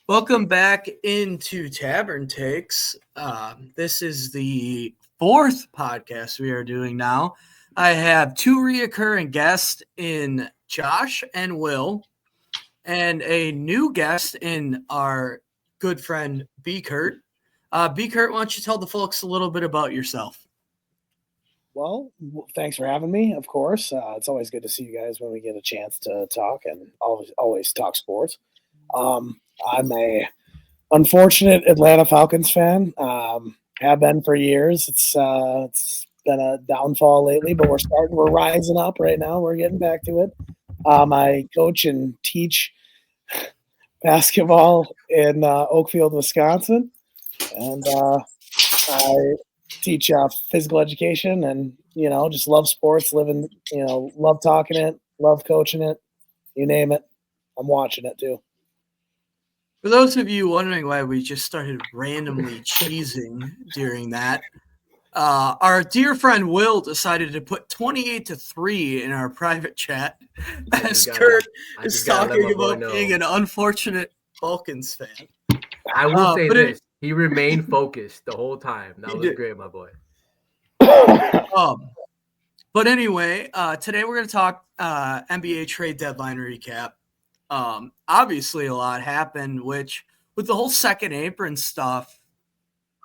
Welcome back into Tavern Takes. This is the fourth podcast we are doing now. I have two reoccurring guests in Josh and Will, and a new guest in our good friend B. Kurt. B. Kurt, why don't you tell the folks a little bit about yourself? Well, thanks for having me. Of course, it's always good to see you guys when we get a chance to talk and always talk sports. I'm a unfortunate Atlanta Falcons fan. Have been for years. It's been a downfall lately, but we're rising up right now. We're getting back to it. I coach and teach basketball in Oakfield, Wisconsin, and I teach physical education and just love sports, love talking it, love coaching it, you name it, I'm watching it too. For those of you wondering why we just started randomly cheesing during that, our dear friend Will decided to put 28-3 in our private chat as Kurt is talking about being an unfortunate Falcons fan. I will say this. He remained focused the whole time. That was great, my boy. But anyway, today we're going to talk NBA trade deadline recap. Obviously, a lot happened, which with the whole second apron stuff,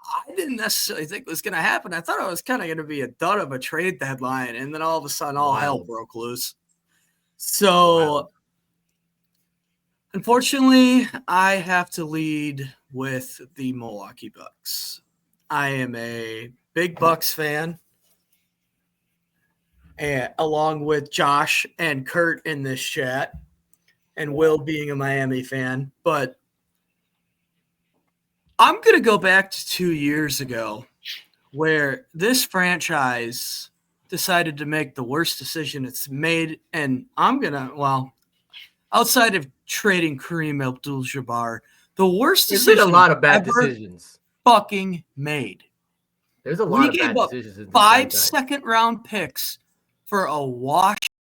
I didn't necessarily think was going to happen. I thought it was kind of going to be a dud of a trade deadline, and then all of a sudden, all hell broke loose. So, unfortunately, I have to lead with the Milwaukee Bucks. I am a big Bucks fan, and along with Josh and Kurt in this chat, and Will being a Miami fan. But I'm going to go back to 2 years ago where this franchise decided to make the worst decision it's made. And I'm going to, outside of trading Kareem Abdul-Jabbar, the worst decision there's been a lot of bad decisions fucking made. There's a lot of bad decisions. We gave up 5 second-round picks for a washed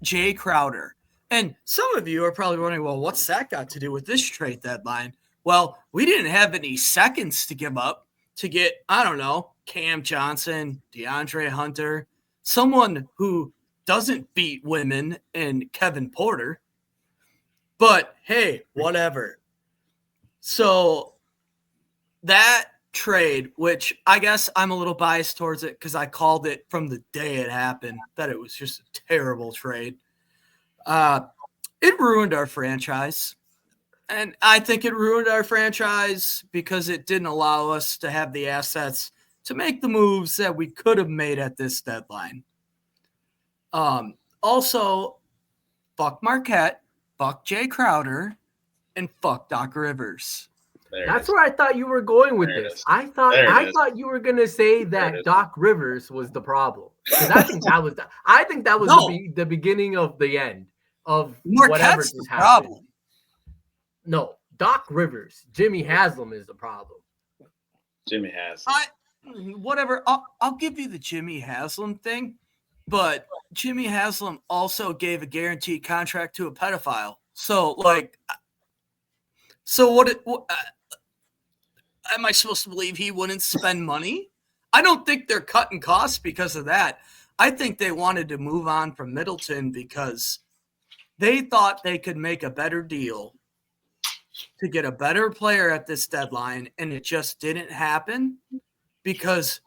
Jay Crowder. And some of you are probably wondering, well, what's that got to do with this trade deadline? Well, we didn't have any seconds to give up to get, I don't know, Cam Johnson, DeAndre Hunter, someone who doesn't beat women, and Kevin Porter. But, hey, whatever. So that trade, which I guess I'm a little biased towards it because I called it from the day it happened that it was just a terrible trade. It ruined our franchise. And I think it ruined our franchise because it didn't allow us to have the assets to make the moves that we could have made at this deadline. Also, fuck Marquette, fuck Jay Crowder, and fuck Doc Rivers. That's where I thought you were going with this. I thought you were gonna say that Doc Rivers was the problem. Because I think that was the beginning of the end of whatever just happened. Problem. No, Doc Rivers, Jimmy Haslam is the problem. Jimmy Haslam. Whatever. I'll give you the Jimmy Haslam thing, but Jimmy Haslam also gave a guaranteed contract to a pedophile. So, what am I supposed to believe he wouldn't spend money? I don't think they're cutting costs because of that. I think they wanted to move on from Middleton because they thought they could make a better deal to get a better player at this deadline, and it just didn't happen because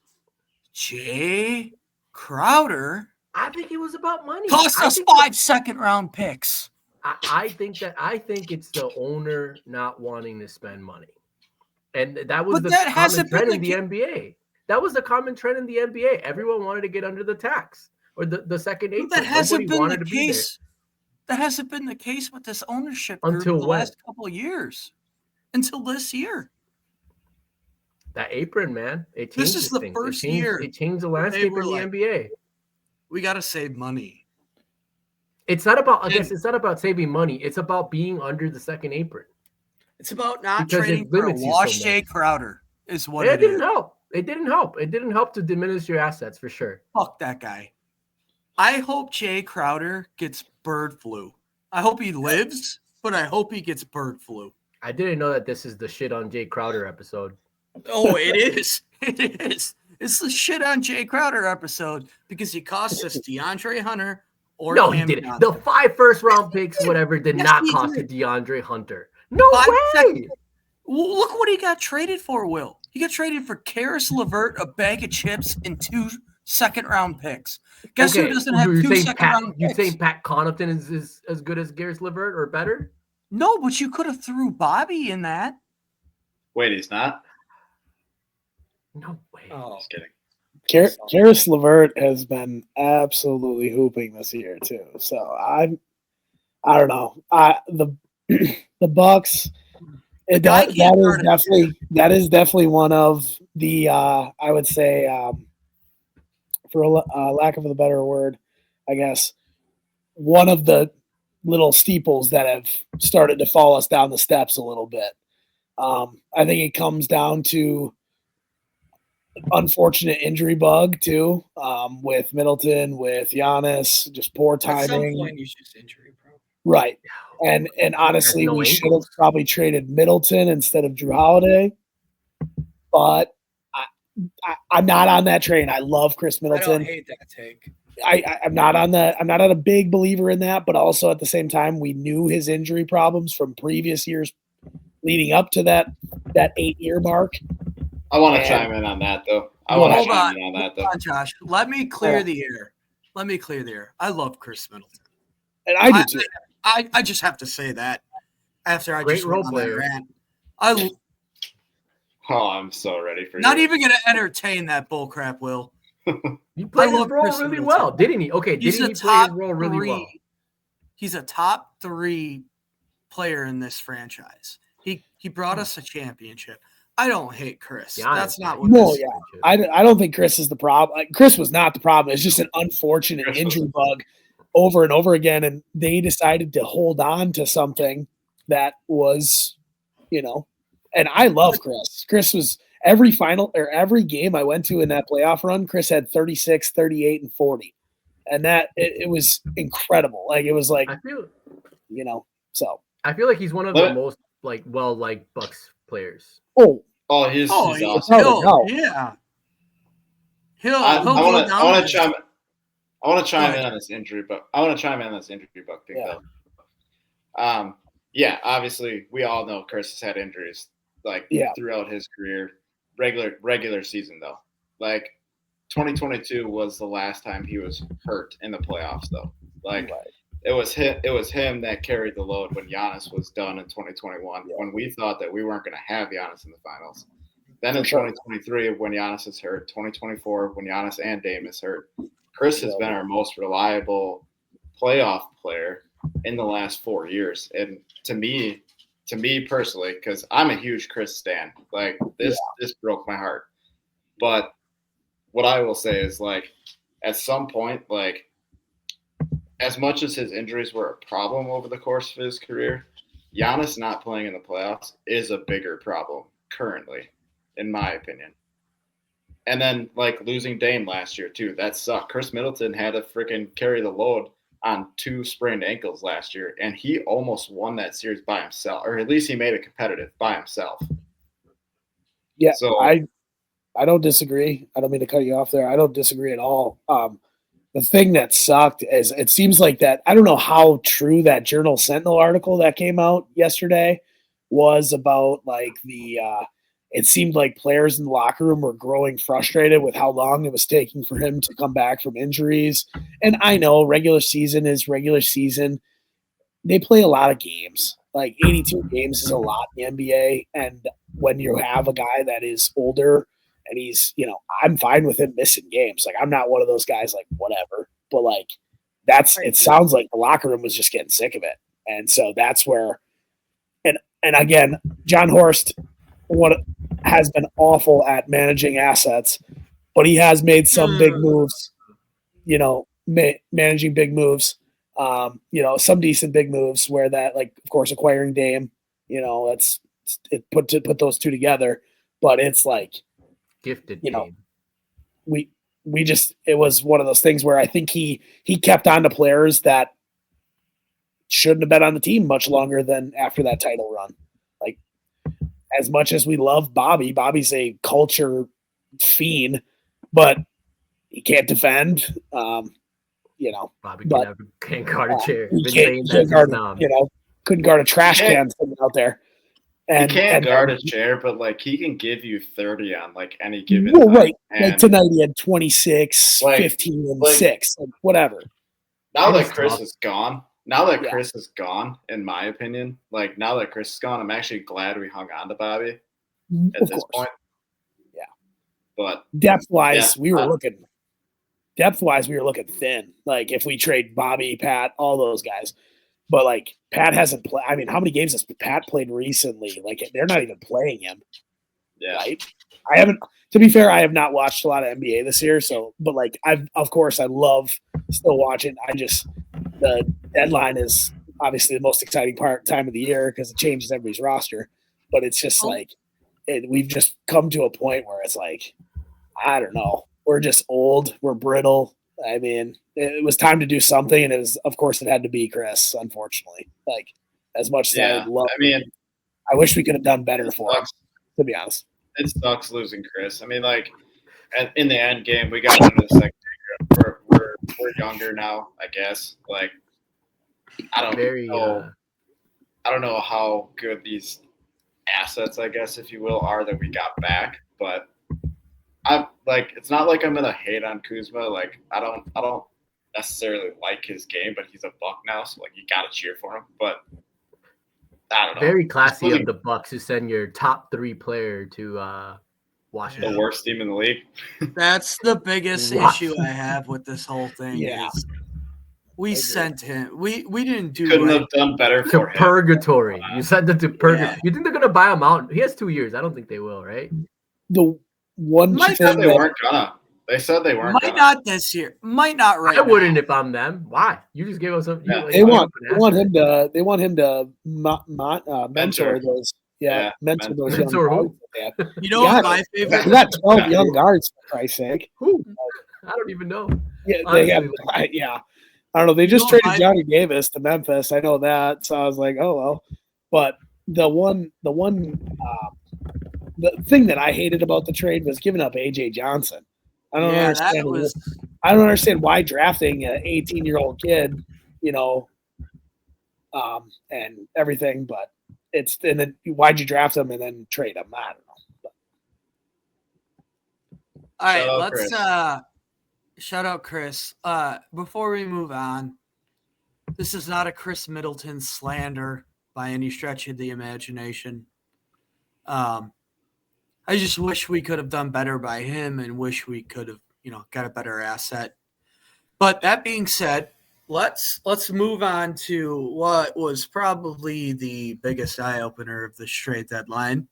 Jay Crowder, I think it was about money. Cost us 5 second-round picks. I think it's the owner not wanting to spend money. And that was common trend in the NBA. That was the common trend in the NBA. Everyone wanted to get under the tax or the second apron. That hasn't been the case. That hasn't been the case with this ownership until the last couple of years. Until this year. That apron, man. This is the first year. It changed the landscape in the NBA. We got to save money. It's not about, it's not about saving money. It's about being under the second apron. It's about not trading for a wash Jay Crowder is what it didn't help. It didn't help. It didn't help to diminish your assets for sure. Fuck that guy. I hope Jay Crowder gets bird flu. I hope he lives, but I hope he gets bird flu. I didn't know that this is the shit on Jay Crowder episode. Oh, it is. It is. It's the shit on Jay Crowder episode because he cost us DeAndre Hunter or No, Cam he didn't. Johnson. The 5 first-round picks, whatever, did Yes, not he cost did. DeAndre Hunter. No 5 way. seconds. Well, look what he got traded for, Will. He got traded for Karis LeVert, a bag of chips, and 2 second-round picks. Guess who doesn't have 2 second-round picks? You saying Pat Connaughton is as good as Karis LeVert or better? No, but you could have threw Bobby in that. Wait, he's not? No way. Oh, Just kidding. Karis LeVert has been absolutely hooping this year too. So I don't know. The Bucks. That is definitely one of the I would say for lack of a better word, I guess one of the little steeples that have started to fall us down the steps a little bit. I think it comes down to unfortunate injury bug too, with Middleton, with Giannis, just poor timing. at some point, he's just injury prone. Right. And honestly, no we ankles. should have probably traded Middleton instead of Drew Holiday. But I'm not on that train. I love Chris I Middleton. don't hate that take. I'm not a big believer in that, but also at the same time, we knew his injury problems from previous years leading up to that 8-year mark. I want to And- chime in on that, though. Hold chime on. in on that, though. Hold on, Josh. Let me clear Yeah. the air. I love Chris Middleton. And I do too. I just have to say that after I Great just went role on that player. rant. Oh, I'm so ready for Not you. even going to entertain that bullcrap, Will. He played his love role Chris really Middleton. well, didn't he? Okay, He's didn't a he play his top role really 3. well? He's a top 3 player in this franchise. He brought us a championship. I don't hate Chris. Giannis, That's not man. what No, this yeah. I don't think Chris is the problem. Chris was not the problem. It's just an unfortunate Chris was- injury bug over and over again, and they decided to hold on to something that was, and I love Chris. Chris was every game I went to in that playoff run, Chris had 36, 38, and 40. And that it was incredible. Like it was like, I feel so I feel like he's one of But- the most well-liked Bucks players. oh Oh, he's Oh, awesome. no. yeah. He'll I go want down. to chime. I want to chime Go in ahead. on this injury, but I want to chime in on this injury bug thing, Yeah. though. Yeah, obviously, we all know Chris has had injuries throughout his career, regular season though. Like 2022 was the last time he was hurt in the playoffs, though. Like Right. it was him that carried the load when Giannis was done in 2021. Yeah. When we thought that we weren't going to have Giannis in the finals. Then in For sure. 2023, when Giannis is hurt, 2024, when Giannis and Dame is hurt, Chris has Yeah. been our most reliable playoff player in the last 4 years. And to me personally, because I'm a huge Chris stan, like this broke my heart. But what I will say is, like, at some point, like, as much as his injuries were a problem over the course of his career, Giannis not playing in the playoffs is a bigger problem currently, in my opinion. And then, like, losing Dame last year, too, that sucked. Chris Middleton had to freaking carry the load on 2 sprained ankles last year, and he almost won that series by himself, or at least he made it competitive by himself. Yeah, So- I don't disagree. I don't mean to cut you off there. I don't disagree at all. The thing that sucked is it seems like that. I don't know how true that Journal Sentinel article that came out yesterday was about, like, it seemed like players in the locker room were growing frustrated with how long it was taking for him to come back from injuries. And I know regular season is regular season. They play a lot of games. Like 82 games is a lot in the NBA. And when you have a guy that is older and he's, I'm fine with him missing games. Like, I'm not one of those guys, like, whatever. But, like, it sounds like the locker room was just getting sick of it. And so that's where, and again, John Horst has been awful at managing assets, but he has made some big moves, managing big moves, some decent big moves where that, like, of course, acquiring Dame, that's it, put those two together. But it's like, Gifted game. game. It was one of those things where I think he kept on to players that shouldn't have been on the team much longer than after that title run. Like as much as we love Bobby's a culture fiend, but he can't defend. Bobby but, can't guard a chair. He Been can't, saying he that can't since guard, now. couldn't guard a trash can sitting out there. He can't guard a chair, but like he can give you 30 on like any given well, night. right. And like tonight he had 26, 15, and 6, like whatever. Now that Chris is gone, in my opinion, like now that Chris is gone, I'm actually glad we hung on to Bobby at this point. Yeah. But depth-wise, we were looking thin. Like if we trade Bobby, Pat, all those guys. But like Pat hasn't played. I mean, how many games has Pat played recently? Like they're not even playing him. Yeah. Right? I haven't. To be fair, I have not watched a lot of NBA this year. So, but like I love still watching. The deadline is obviously the most exciting time of the year because it changes everybody's roster. But it's just we've just come to a point where it's like, I don't know. We're just old. We're brittle. I mean, it was time to do something, and it had to be Chris, unfortunately. Like, as much as I love him, I wish we could have done better for him, to be honest. It sucks losing Chris. I mean, like, in the end game, we got into the second group. We're younger now, I guess. Like, I don't know how good these assets, I guess, if you will, are that we got back, but it's not like I'm gonna hate on Kuzma. Like I don't necessarily like his game, but he's a Buck now, so like you gotta cheer for him. But I don't know. Very classy of the Bucks to send your top 3 player to Washington. The worst team in the league. That's the biggest issue I have with this whole thing. Yeah. Is we sent him. We didn't do. Couldn't have done better for him. Purgatory. You sent them to purgatory. Yeah. You think they're gonna buy him out? He has 2 years. I don't think they will, right? The one they said they weren't gonna. They said they weren't. Might not this year. Might not right. I wouldn't if I'm them. Why? You just gave us some. Yeah. They want him to. They want him to mentor those. Yeah, mentor those young guards. You know what my favorite? We got 12 young guards, for Christ's sake. Who? I don't even know. Yeah, they have. Yeah, I don't know. They just traded Johnny Davis to Memphis. I know that, so I was like, oh well. But the thing that I hated about the trade was giving up AJ Johnson. I don't understand why drafting an 18-year-old kid, and everything, but and then why'd you draft him and then trade him? I don't know. All right, let's shout out Chris. Before we move on, this is not a Chris Middleton slander by any stretch of the imagination. I just wish we could have done better by him and wish we could have, got a better asset. But that being said, let's move on to what was probably the biggest eye-opener of the trade deadline.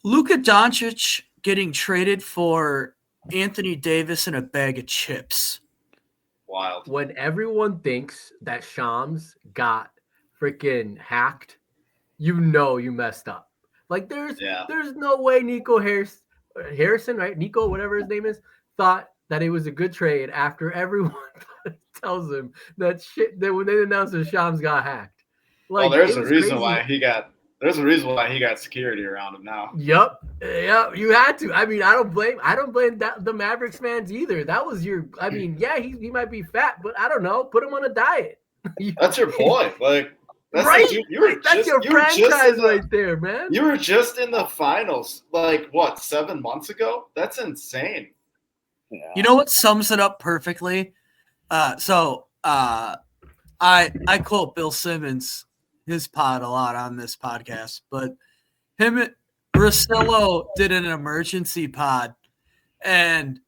Luka Doncic getting traded for Anthony Davis and a bag of chips. Wild. When everyone thinks that Shams got freaking hacked, you messed up. Like there's no way Nico Harrison, right? Nico, whatever his name is, thought that it was a good trade after everyone tells him that when they announced that Shams got hacked. Like, there's a reason why he got security around him now. Yep, you had to. I mean, I don't blame the Mavericks fans either. That was he might be fat, but I don't know. Put him on a diet. That's your boy. Like. That's right, that's your franchise right there, man. You were just in the finals, 7 months ago? That's insane. Yeah. You know what sums it up perfectly? I quote Bill Simmons, his pod a lot on this podcast, but Russillo did an emergency pod, and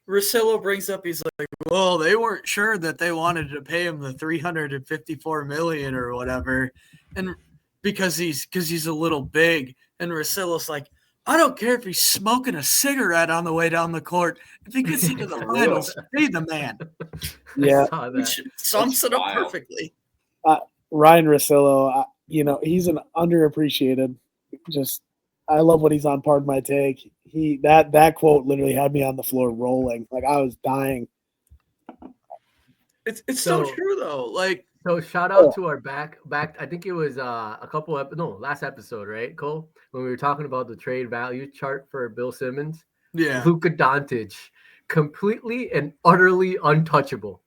Russillo brings up, he's like, well, they weren't sure that they wanted to pay him the $354 million or whatever, and because he's a little big. And Russillo's like, I don't care if he's smoking a cigarette on the way down the court. If he gets into the finals, pay the man. Yeah, which sums it up perfectly. Ryan Russillo, he's an underappreciated. I love when he's on Pardon My Take. That quote literally had me on the floor rolling. Like I was dying. It's so true though. Like So shout out to our back. I think it was last episode, right, Cole? When we were talking about the trade value chart for Bill Simmons. Yeah. Luka Doncic, completely and utterly untouchable.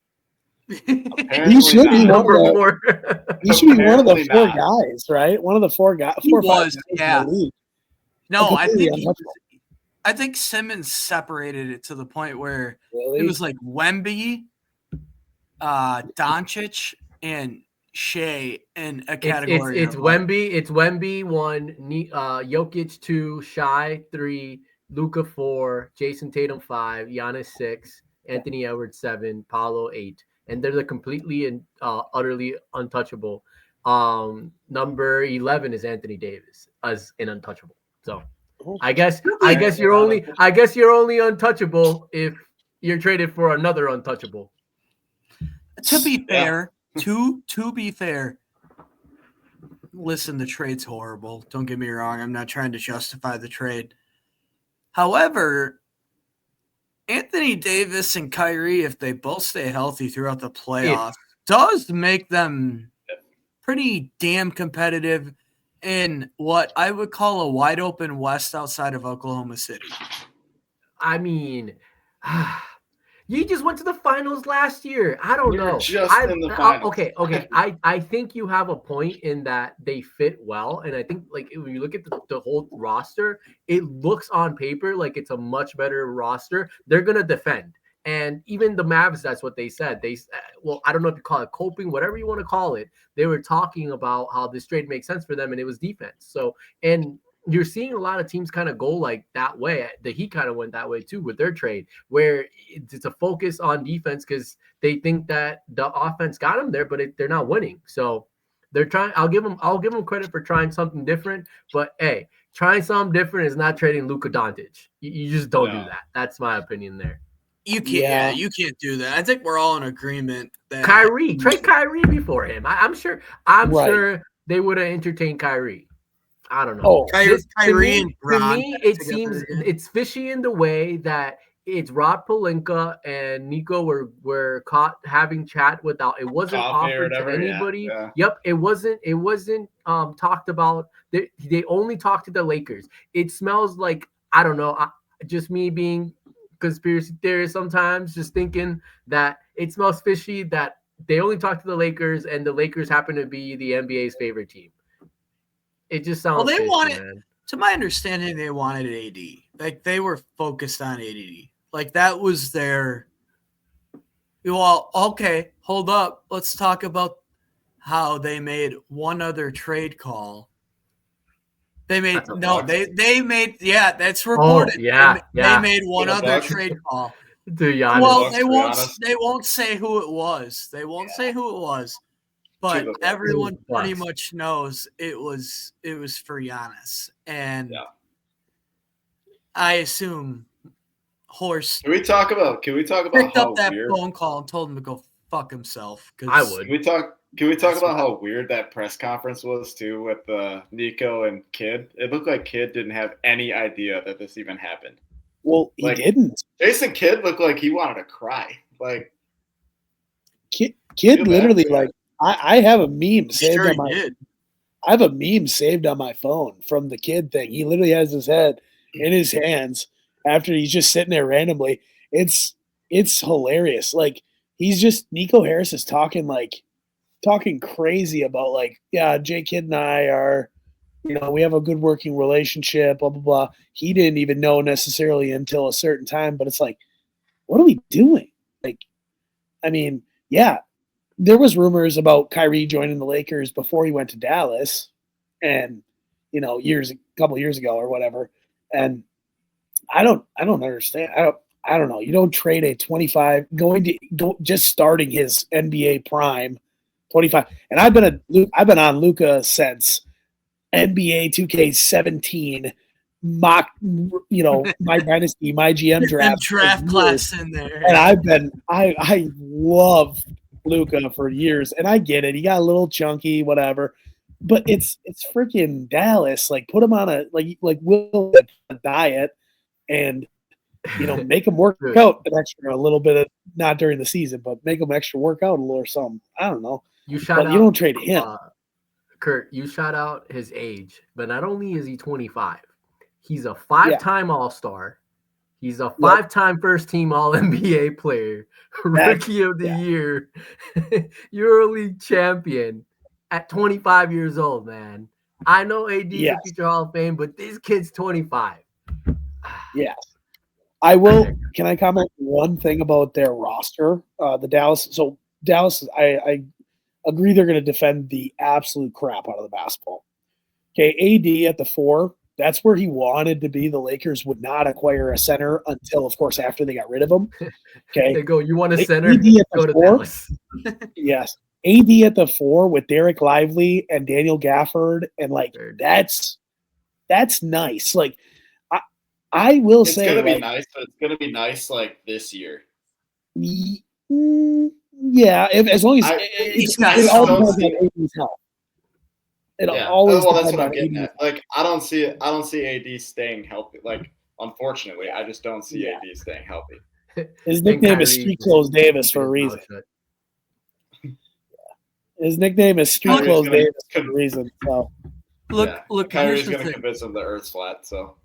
He should be Number 4. He should be one of the four not. guys, right? One of the four guys. He was, yeah. In the league. No, Completely I think Simmons separated it to the point where Really? it was like Wemby, Doncic, and Shea in a category. It's Wemby 1, Jokic 2, Shai 3, Luka 4, Jason Tatum 5, Giannis 6, Anthony Edwards 7, Paolo 8, and they're the completely and utterly untouchable. Number 11 is Anthony Davis as an untouchable. So I guess you're only untouchable if you're traded for another untouchable. To be fair, to be fair, listen, the trade's horrible. Don't get me wrong. I'm not trying to justify the trade. However, Anthony Davis and Kyrie, if they both stay healthy throughout the playoffs, does make them pretty damn competitive in what I would call a wide open West outside of Oklahoma City. I mean, you just went to the finals last year. I don't know. In the finals. Okay. I think you have a point in that they fit well, and I think like when you look at the whole roster, it looks on paper like it's a much better roster. They're gonna defend, and even the Mavs, that's what they said. I don't know if you call it coping, whatever you want to call it. They were talking about how this trade makes sense for them, and it was defense. So, and you're seeing a lot of teams kind of go like that way. The Heat kind of went that way too with their trade, where it's a focus on defense because they think that the offense got them there, but they're not winning. So they're trying. I'll give them credit for trying something different. But hey, trying something different is not trading Luka Doncic. You just don't do that. That's my opinion there. You can't. You can't do that. I think we're all in agreement that trade Kyrie before him. I'm sure they would have entertained Kyrie. I don't know. Oh, Kyrie and to me, it seems it's fishy in the way that it's Rob Pelinka and Nico were caught having chat without. It wasn't offered to anybody. Yeah. Yep, it wasn't talked about. They only talked to the Lakers. It smells like, I don't know. Just me being conspiracy theorist sometimes, just thinking that it smells fishy that they only talked to the Lakers and the Lakers happen to be the NBA's favorite team. It just sounds. Well, they fishy, wanted, man. to my understanding, they wanted AD. Like they were focused on AD. Like that was their. Well, okay, hold up. Let's talk about how they made one other trade call. They made they made that's reported. They made one other trade call. Well, they won't say who it was. They won't say who it was. But everyone pretty much knows it was for Giannis. And I assume Horst Can we talk about picked how up that weird, phone call and told him to go fuck himself. I would. Can we talk about how weird that press conference was too with Nico and Kidd? It looked like Kidd didn't have any idea that this even happened. Well, he didn't. Jason Kidd looked like he wanted to cry. Like Kidd literally like I have a meme saved on my. Did. I have a meme saved on my phone from the Kidd thing. He literally has his head in his hands after he's just sitting there randomly. It's hilarious. Like he's just Nico Harris is talking crazy about like, yeah, Jay Kidd and I are, we have a good working relationship, blah, blah, blah. He didn't even know necessarily until a certain time, but it's like, what are we doing? Like, I mean, yeah, there was rumors about Kyrie joining the Lakers before he went to Dallas and, a couple years ago or whatever. And I don't understand. I don't know. You don't trade a 25 just starting his NBA prime 25. And I've been on Luka since NBA 2K17 mock, my dynasty, my GM draft class in there. And I love Luka for years, and I get it. He got a little chunky, whatever, but it's freaking Dallas. Like put him on a diet, and make him work out an extra a little bit of, not during the season, but make him extra work out a little or something. I don't know. You shout but out, you don't trade him. Kurt. You shout out his age, but not only is he 25, he's a 5-time All-Star. He's a 5-time first-team All-NBA player, Rookie of the Year, EuroLeague champion at 25 years old, man. I know AD is a future Hall of Fame, but this kid's 25. Yes. I will. Can I comment one thing about their roster? The Dallas. So Dallas, I agree they're going to defend the absolute crap out of the basketball. Okay, AD at the 4. That's where he wanted to be. The Lakers would not acquire a center until, of course, after they got rid of him. Okay, they go. You want a center? AD at go the to 4? Dallas. Yes, AD at the 4 with Derek Lively and Daniel Gafford, and that's nice. Like I will it's say, gonna be nice, but it's gonna be nice like this year. Yeah, as long as it all depends on AD's health. It always that's what I'm AD's getting at. Like I don't see AD staying healthy. Like unfortunately, I just don't see AD staying healthy. His nickname is Street Clothes Davis for a reason. His nickname is Street Clothes Davis for a reason. So look. Kyrie's gonna convince him the Earth's flat. So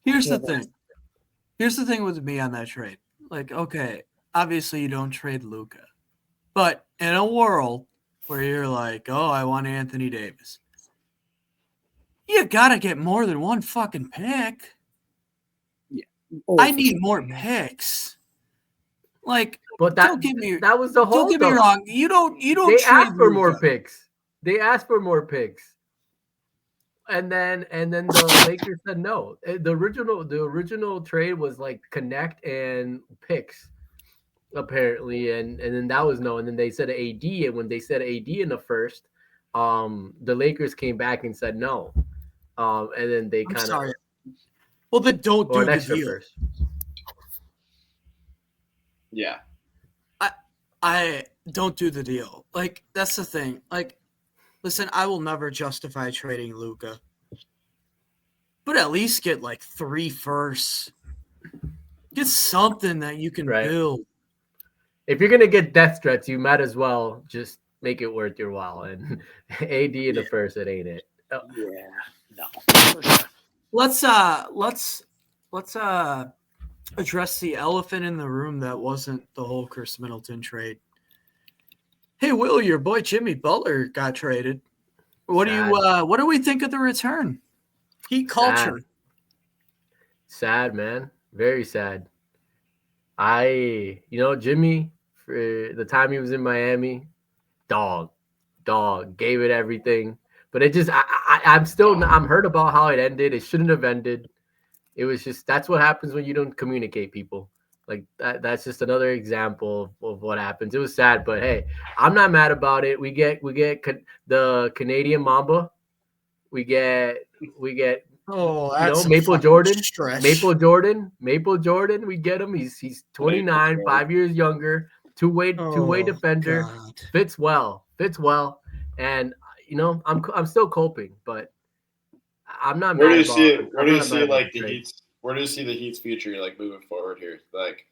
here's the thing. Here's the thing with me on that trade. Like, okay, obviously you don't trade Luka, but in a world where you're like, oh, I want Anthony Davis, you gotta get more than one fucking pick. Yeah, I need more picks. Like, but that was the whole. Don't get me wrong. You don't. They asked for more picks. They asked for more picks. And then the Lakers said no. The original trade was like connect and picks, apparently, and then that was no. And then they said AD, and when they said AD in the first, the Lakers came back and said no. And then they kind of well, then don't do the deal. First. Yeah, I don't do the deal. Like that's the thing. Like. Listen, I will never justify trading Luka, but at least get like 3 firsts. Get something that you can build. If you're gonna get death threats, you might as well just make it worth your while. And AD in the first, it ain't it. Oh. Yeah, no. Let's address the elephant in the room that wasn't the whole Chris Middleton trade. Hey, Will, your boy Jimmy Butler got traded. What do we think of the return? Heat culture. Sad, man. Very sad. Jimmy, for the time he was in Miami, dog, gave it everything. But it just, I'm hurt about how it ended. It shouldn't have ended. It was just, that's what happens when you don't communicate, people. Like that's just another example of what happens. It was sad, but hey, I'm not mad about it. We get the Canadian Mamba. We get Maple Jordan. Stretch. Maple Jordan. We get him. He's 29, 5 years younger. Two-way defender. God. Fits well. And I'm still coping, but I'm not mad. Where do you see the Heat's? Where do you see the Heat's future, like moving forward here? Like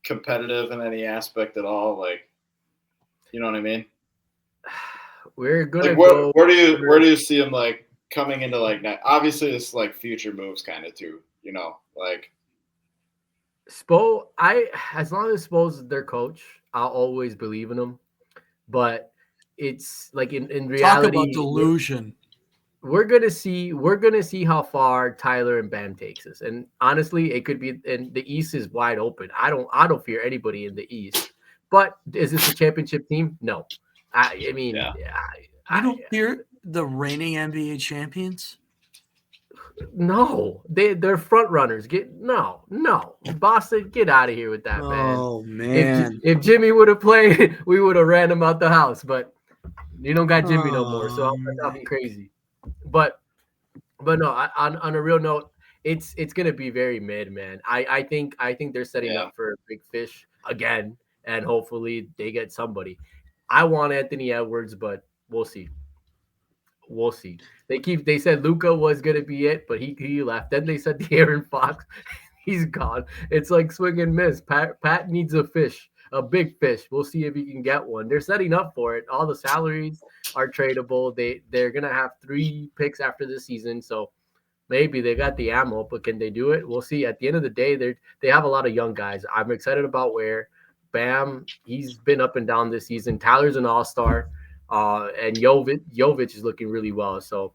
competitive in any aspect at all? Like, you know what I mean? We're gonna go. Where do you see him like coming into like that? Obviously, this like future moves kind of too. Like Spo. As long as Spo's their coach, I'll always believe in him. But it's like in reality, talk about delusion. We're gonna see how far Tyler and Bam takes us, and honestly, it could be. And the East is wide open. I don't fear anybody in the East. But is this a championship team? No. I mean, I don't fear the reigning NBA champions. No, they're front runners. No. Boston, get out of here with that, man. Oh man! If Jimmy would have played, we would have ran him out the house. But you don't got Jimmy no more, so I'm talking crazy. But no, on a real note, it's gonna be very mid, man. I think they're setting up for a big fish again, and hopefully they get somebody. I want Anthony Edwards, but we'll see. They said Luka was gonna be it, but he left. Then they said De'Aaron Fox, he's gone. It's like swing and miss. Pat needs a fish. a big fish. We'll see if he can get one. They're setting up for it. All the salaries are tradable. They're gonna have 3 picks after this season, so maybe they got the ammo, but can they do it? We'll see. At the end of the day, they have a lot of young guys. I'm excited about where Bam, he's been up and down this season. Tyler's an all-star, and Jovic is looking really well. So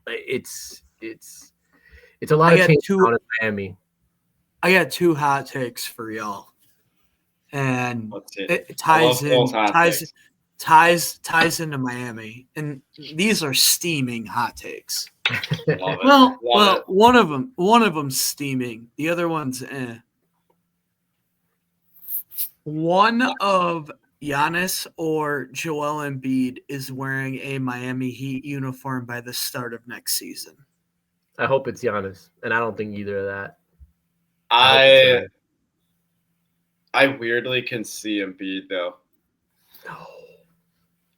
it's a lot of change down in Miami. I got 2 hot takes for y'all, and it ties into Miami, and these are steaming hot takes. Well, one of them's steaming. The other one's One of Giannis or Joel Embiid is wearing a Miami Heat uniform by the start of next season. I hope it's Giannis, and I don't think either of that. I weirdly can see Embiid though. No.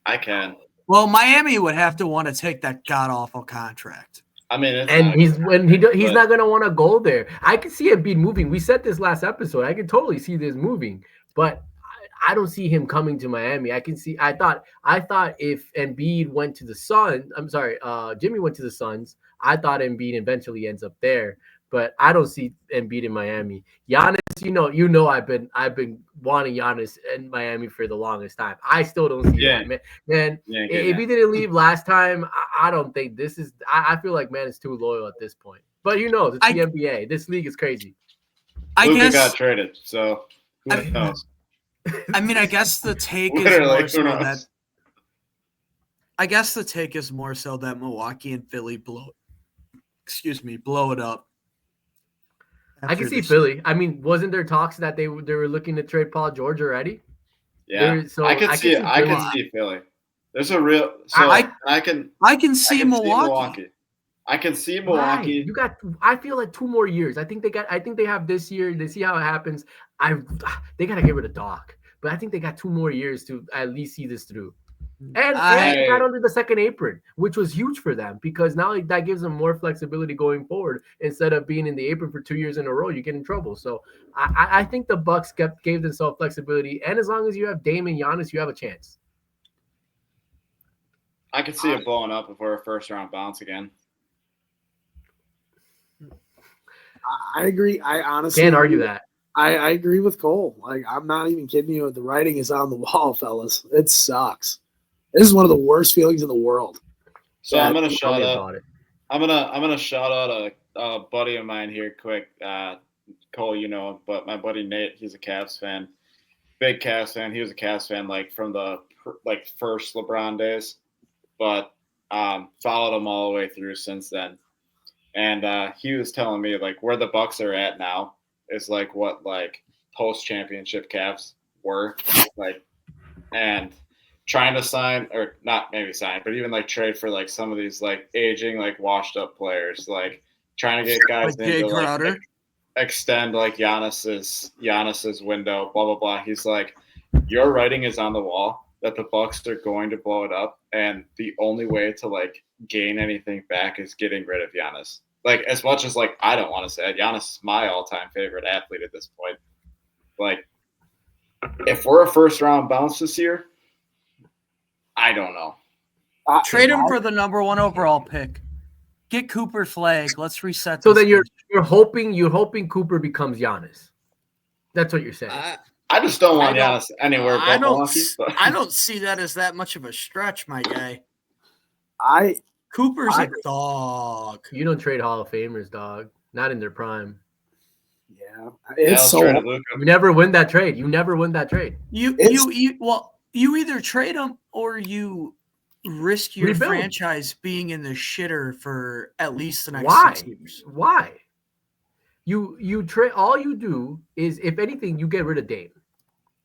I can. Well, Miami would have to want to take that god awful contract. I mean, he's not going to want to go there. I can see Embiid moving. We said this last episode. I can totally see this moving, but I don't see him coming to Miami. I thought if Embiid went to the Suns, Jimmy went to the Suns, I thought Embiid eventually ends up there, but I don't see Embiid in Miami. Giannis, I've been wanting Giannis in Miami for the longest time. I still don't see that, man. If he didn't leave last time, I don't think this is. I feel like man is too loyal at this point. But it's the NBA. This league is crazy. Luka got traded, so who knows? I mean, I guess the take is more so that Milwaukee and Philly blow it up. I can see Philly. I mean, wasn't there talks that they were looking to trade Paul George already? Yeah, I can see Philly. There's a real. So I can see Milwaukee. I can see Milwaukee. Right. I feel like 2 more years. I think they have this year. They see how it happens. They gotta get rid of Doc, but I think they got 2 more years to at least see this through. And they got under the second apron, which was huge for them because now that gives them more flexibility going forward. Instead of being in the apron for 2 years in a row, you get in trouble. So I think the Bucks gave themselves flexibility, and as long as you have Dame and Giannis, you have a chance. I could see it blowing up if we're a first-round bounce again. I agree. I honestly can't argue that. I agree with Cole. Like, I'm not even kidding you. The writing is on the wall, fellas. It sucks. This is one of the worst feelings in the world. So I'm gonna shout out. I'm gonna shout out a buddy of mine here, quick. Cole, but my buddy Nate, he's a Cavs fan, big Cavs fan. He was a Cavs fan from the first LeBron days, but followed him all the way through since then. And he was telling me where the Bucks are at now is what post-championship Cavs were and trying to sign, or not maybe sign, but even trade for some of these aging washed up players, trying to get guys in to extend Giannis's window, blah blah blah. He's your writing is on the wall that the Bucks are going to blow it up, and the only way to gain anything back is getting rid of Giannis. As much as I don't want to say it, Giannis is my all-time favorite athlete at this point. If we're a first-round bounce this year, I don't know. Trade him for the number 1 overall pick. Get Cooper Flag. Let's reset. So then you're hoping Cooper becomes Giannis. That's what you're saying. I just don't want Giannis anywhere but Milwaukee. I don't see that as that much of a stretch, my guy. Cooper's a dog. You don't trade Hall of Famers, dog. Not in their prime. Yeah, it's so. You never win that trade. You either trade them or you risk your franchise being in the shitter for at least the next 6 years. Why? You trade. All you do is, if anything, you get rid of Dame,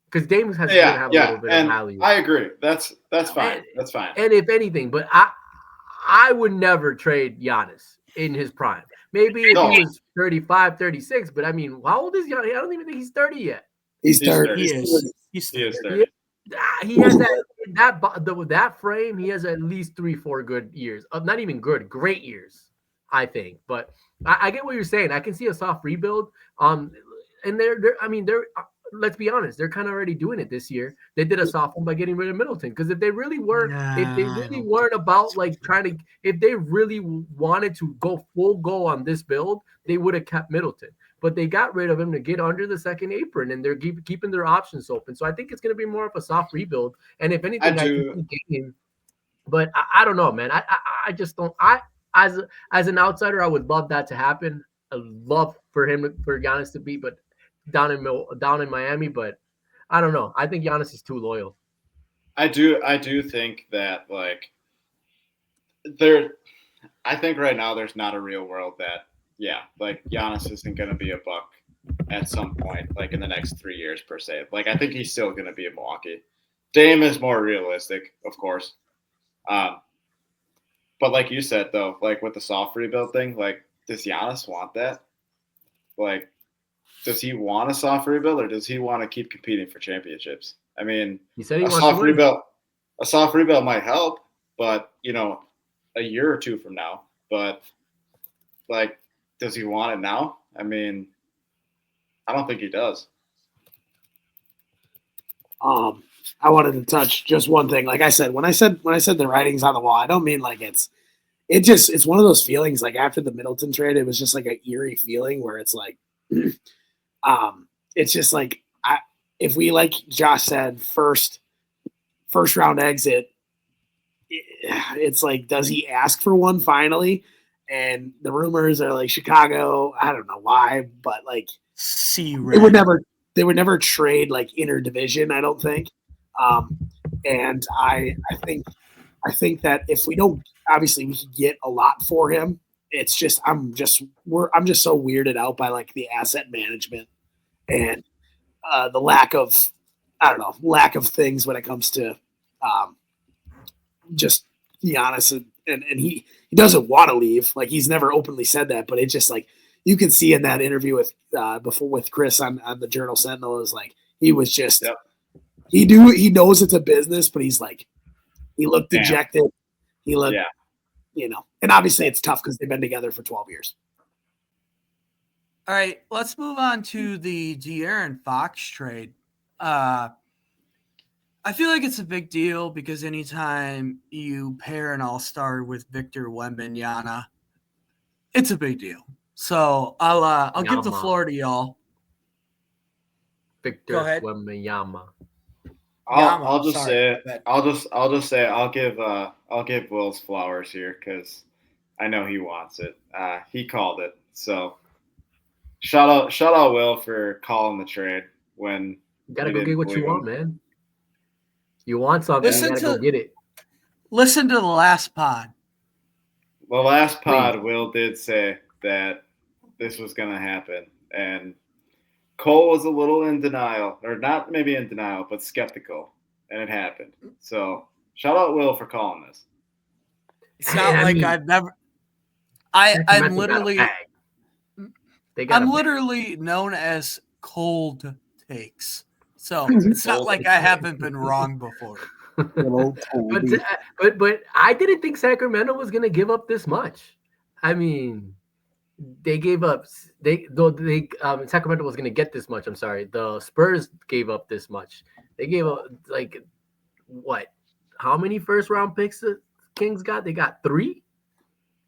because Dame has to have a little bit of value. I agree. That's fine. That's fine. And if anything, but I would never trade Giannis in his prime. Maybe if he was 35, 36, but I mean, how old is Giannis? I don't even think he's 30 yet. He's 30. He is 30. He has that frame. He has at least 3-4 good years. Not even good, great years, I think. But I get what you're saying. I can see a soft rebuild. And let's be honest, they're kind of already doing it this year. They did a soft one by getting rid of Middleton because if they really weren't about like if they really wanted to go full go on this build, they would have kept Middleton. But they got rid of him to get under the second apron, and they're keeping their options open. So I think it's going to be more of a soft rebuild. And if anything, but I don't know, man. I just don't. As an outsider, I would love that to happen. I love for Giannis to be, but down in Miami. But I don't know. I think Giannis is too loyal. I do think that like I think right now there's not a real world that like Giannis isn't going to be a Buck at some point, like in the next 3 years per se. Like I think he's still going to be a Milwaukee. Dame is more realistic, of course. But like you said, though, like with the soft rebuild thing, like does Giannis want that? Like, does he want a soft rebuild or does he want to keep competing for championships? I mean, he said a soft rebuild might help, but a year or two from now. But like, does he want it now? I mean, I don't think he does. I wanted to touch just one thing. Like I said, when I said the writing's on the wall, I don't mean like it's one of those feelings. Like after the Middleton trade, it was just like an eerie feeling where it's like, it's just like if we, like Josh said, first round exit, it's like, does he ask for one finally? And the rumors are like Chicago. I don't know why, but like they would never trade like interdivision. I don't think. And I think that if we don't, obviously we could get a lot for him. It's just I'm just so weirded out by like the asset management and the lack of things when it comes to just Giannis and he doesn't want to leave. Like he's never openly said that, but it's just like you can see in that interview with Chris on the Journal Sentinel is like he was just he knows it's a business, but he's like he looked dejected. He looked and obviously it's tough because they've been together for 12 years. All right, let's move on to the De'Aaron Fox trade. I feel like it's a big deal because anytime you pair an all-star with Victor Wembanyama, it's a big deal. So I'll give the floor to y'all. Victor Wembanyama. I'll just say I'll give Will's flowers here because I know he wants it. He called it. So shout out Will for calling the trade when you gotta go get what you want, man. You want something, you gotta go get it. Listen to the last pod. The last pod, Will did say that this was gonna happen, and Cole was a little in denial, or not maybe in denial, but skeptical, and it happened. So shout out Will for calling this. It's not I've never. I'm literally. I'm literally known as cold takes, so it's not like I haven't been wrong before. but I didn't think Sacramento was gonna give up this much. I mean. They gave up. Sacramento was going to get this much. I'm sorry. The Spurs gave up this much. They gave up like what? How many first round picks the Kings got? They got 3,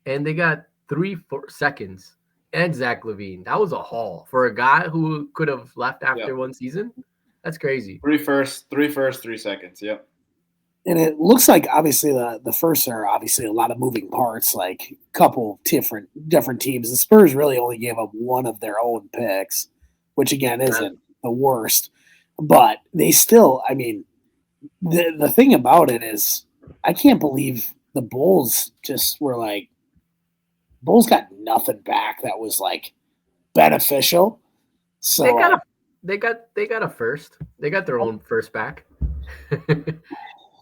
and they got 3 for seconds and Zach LaVine. That was a haul for a guy who could have left after one season. That's crazy. 3 first, 3 seconds. Yep. And it looks like obviously the firsts are obviously a lot of moving parts, like a couple different teams. The Spurs really only gave up one of their own picks, which again isn't the worst. But they still, I mean, the thing about it is I can't believe the Bulls just were like Bulls got nothing back that was like beneficial. So they got a first. They got their own first back.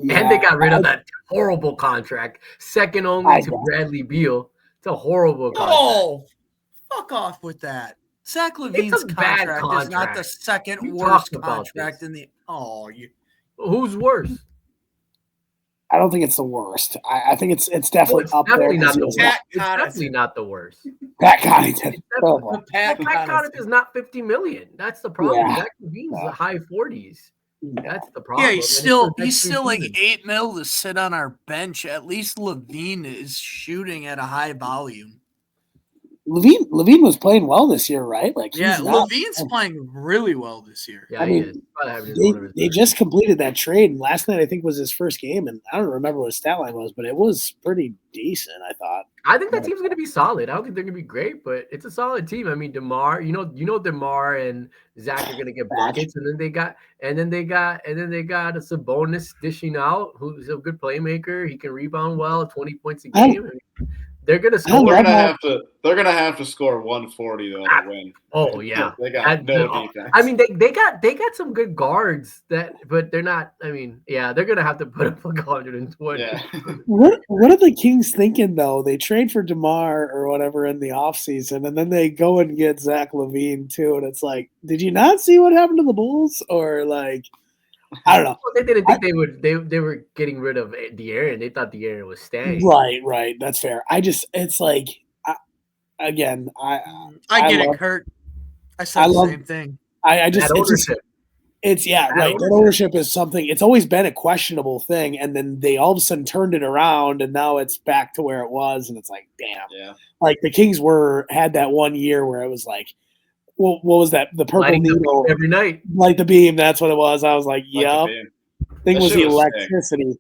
And they got rid of that horrible contract, second only to Bradley Beal. It's a horrible contract. Oh, fuck off with that. Zach LaVine's contract is not the second worst contract in the. Oh, who's worse? I don't think it's the worst. I think it's definitely It's up definitely there. not the 'cause worst. Pat It's definitely Connaughton. not the worst. Pat Connaughton. Oh, boy. Pat Pat Connaughton is not 50 million. That's the problem. Yeah. Zach Levine's the high 40s. That's the problem. Yeah, And he's it's still the next three like seasons. 8 mil to sit on our bench. At least Levine is shooting at a high volume. Levine was playing well this year, right? Like Yeah, he's not, Levine's playing really well this year. Yeah, I he mean, is. Probably having one of his they best. just completed that trade, and last night I think was his first game, and I don't remember what his stat line was, but it was pretty decent. I thought. I think that team's going to be solid. I don't think they're going to be great, but it's a solid team. I mean, DeMar, DeMar and Zach are going to get buckets, and then they got a Sabonis dishing out, who's a good playmaker. He can rebound well, 20 points a game. They're going to score. They're gonna have to score 140 though to win. Oh yeah, They got no defense. I mean, they got some good guards but they're not. I mean, yeah, they're gonna have to put up like 120. Yeah. What are the Kings thinking though? They trade for DeMar or whatever in the offseason, and then they go and get Zach LaVine too, and it's like, did you not see what happened to the Bulls? Or like, I don't know. Well, they didn't think they were getting rid of De'Aaron. They thought De'Aaron was staying. Right. That's fair. It's like, I get it, Kurt. I said the same thing. That ownership. That ownership is something. It's always been a questionable thing, and then they all of a sudden turned it around, and now it's back to where it was, and it's like, damn. Yeah. Like the Kings had that one year where it was like, well, what was that? The purple needle every night, like the beam. That's what it was. I was like, yep. Thing was the electricity.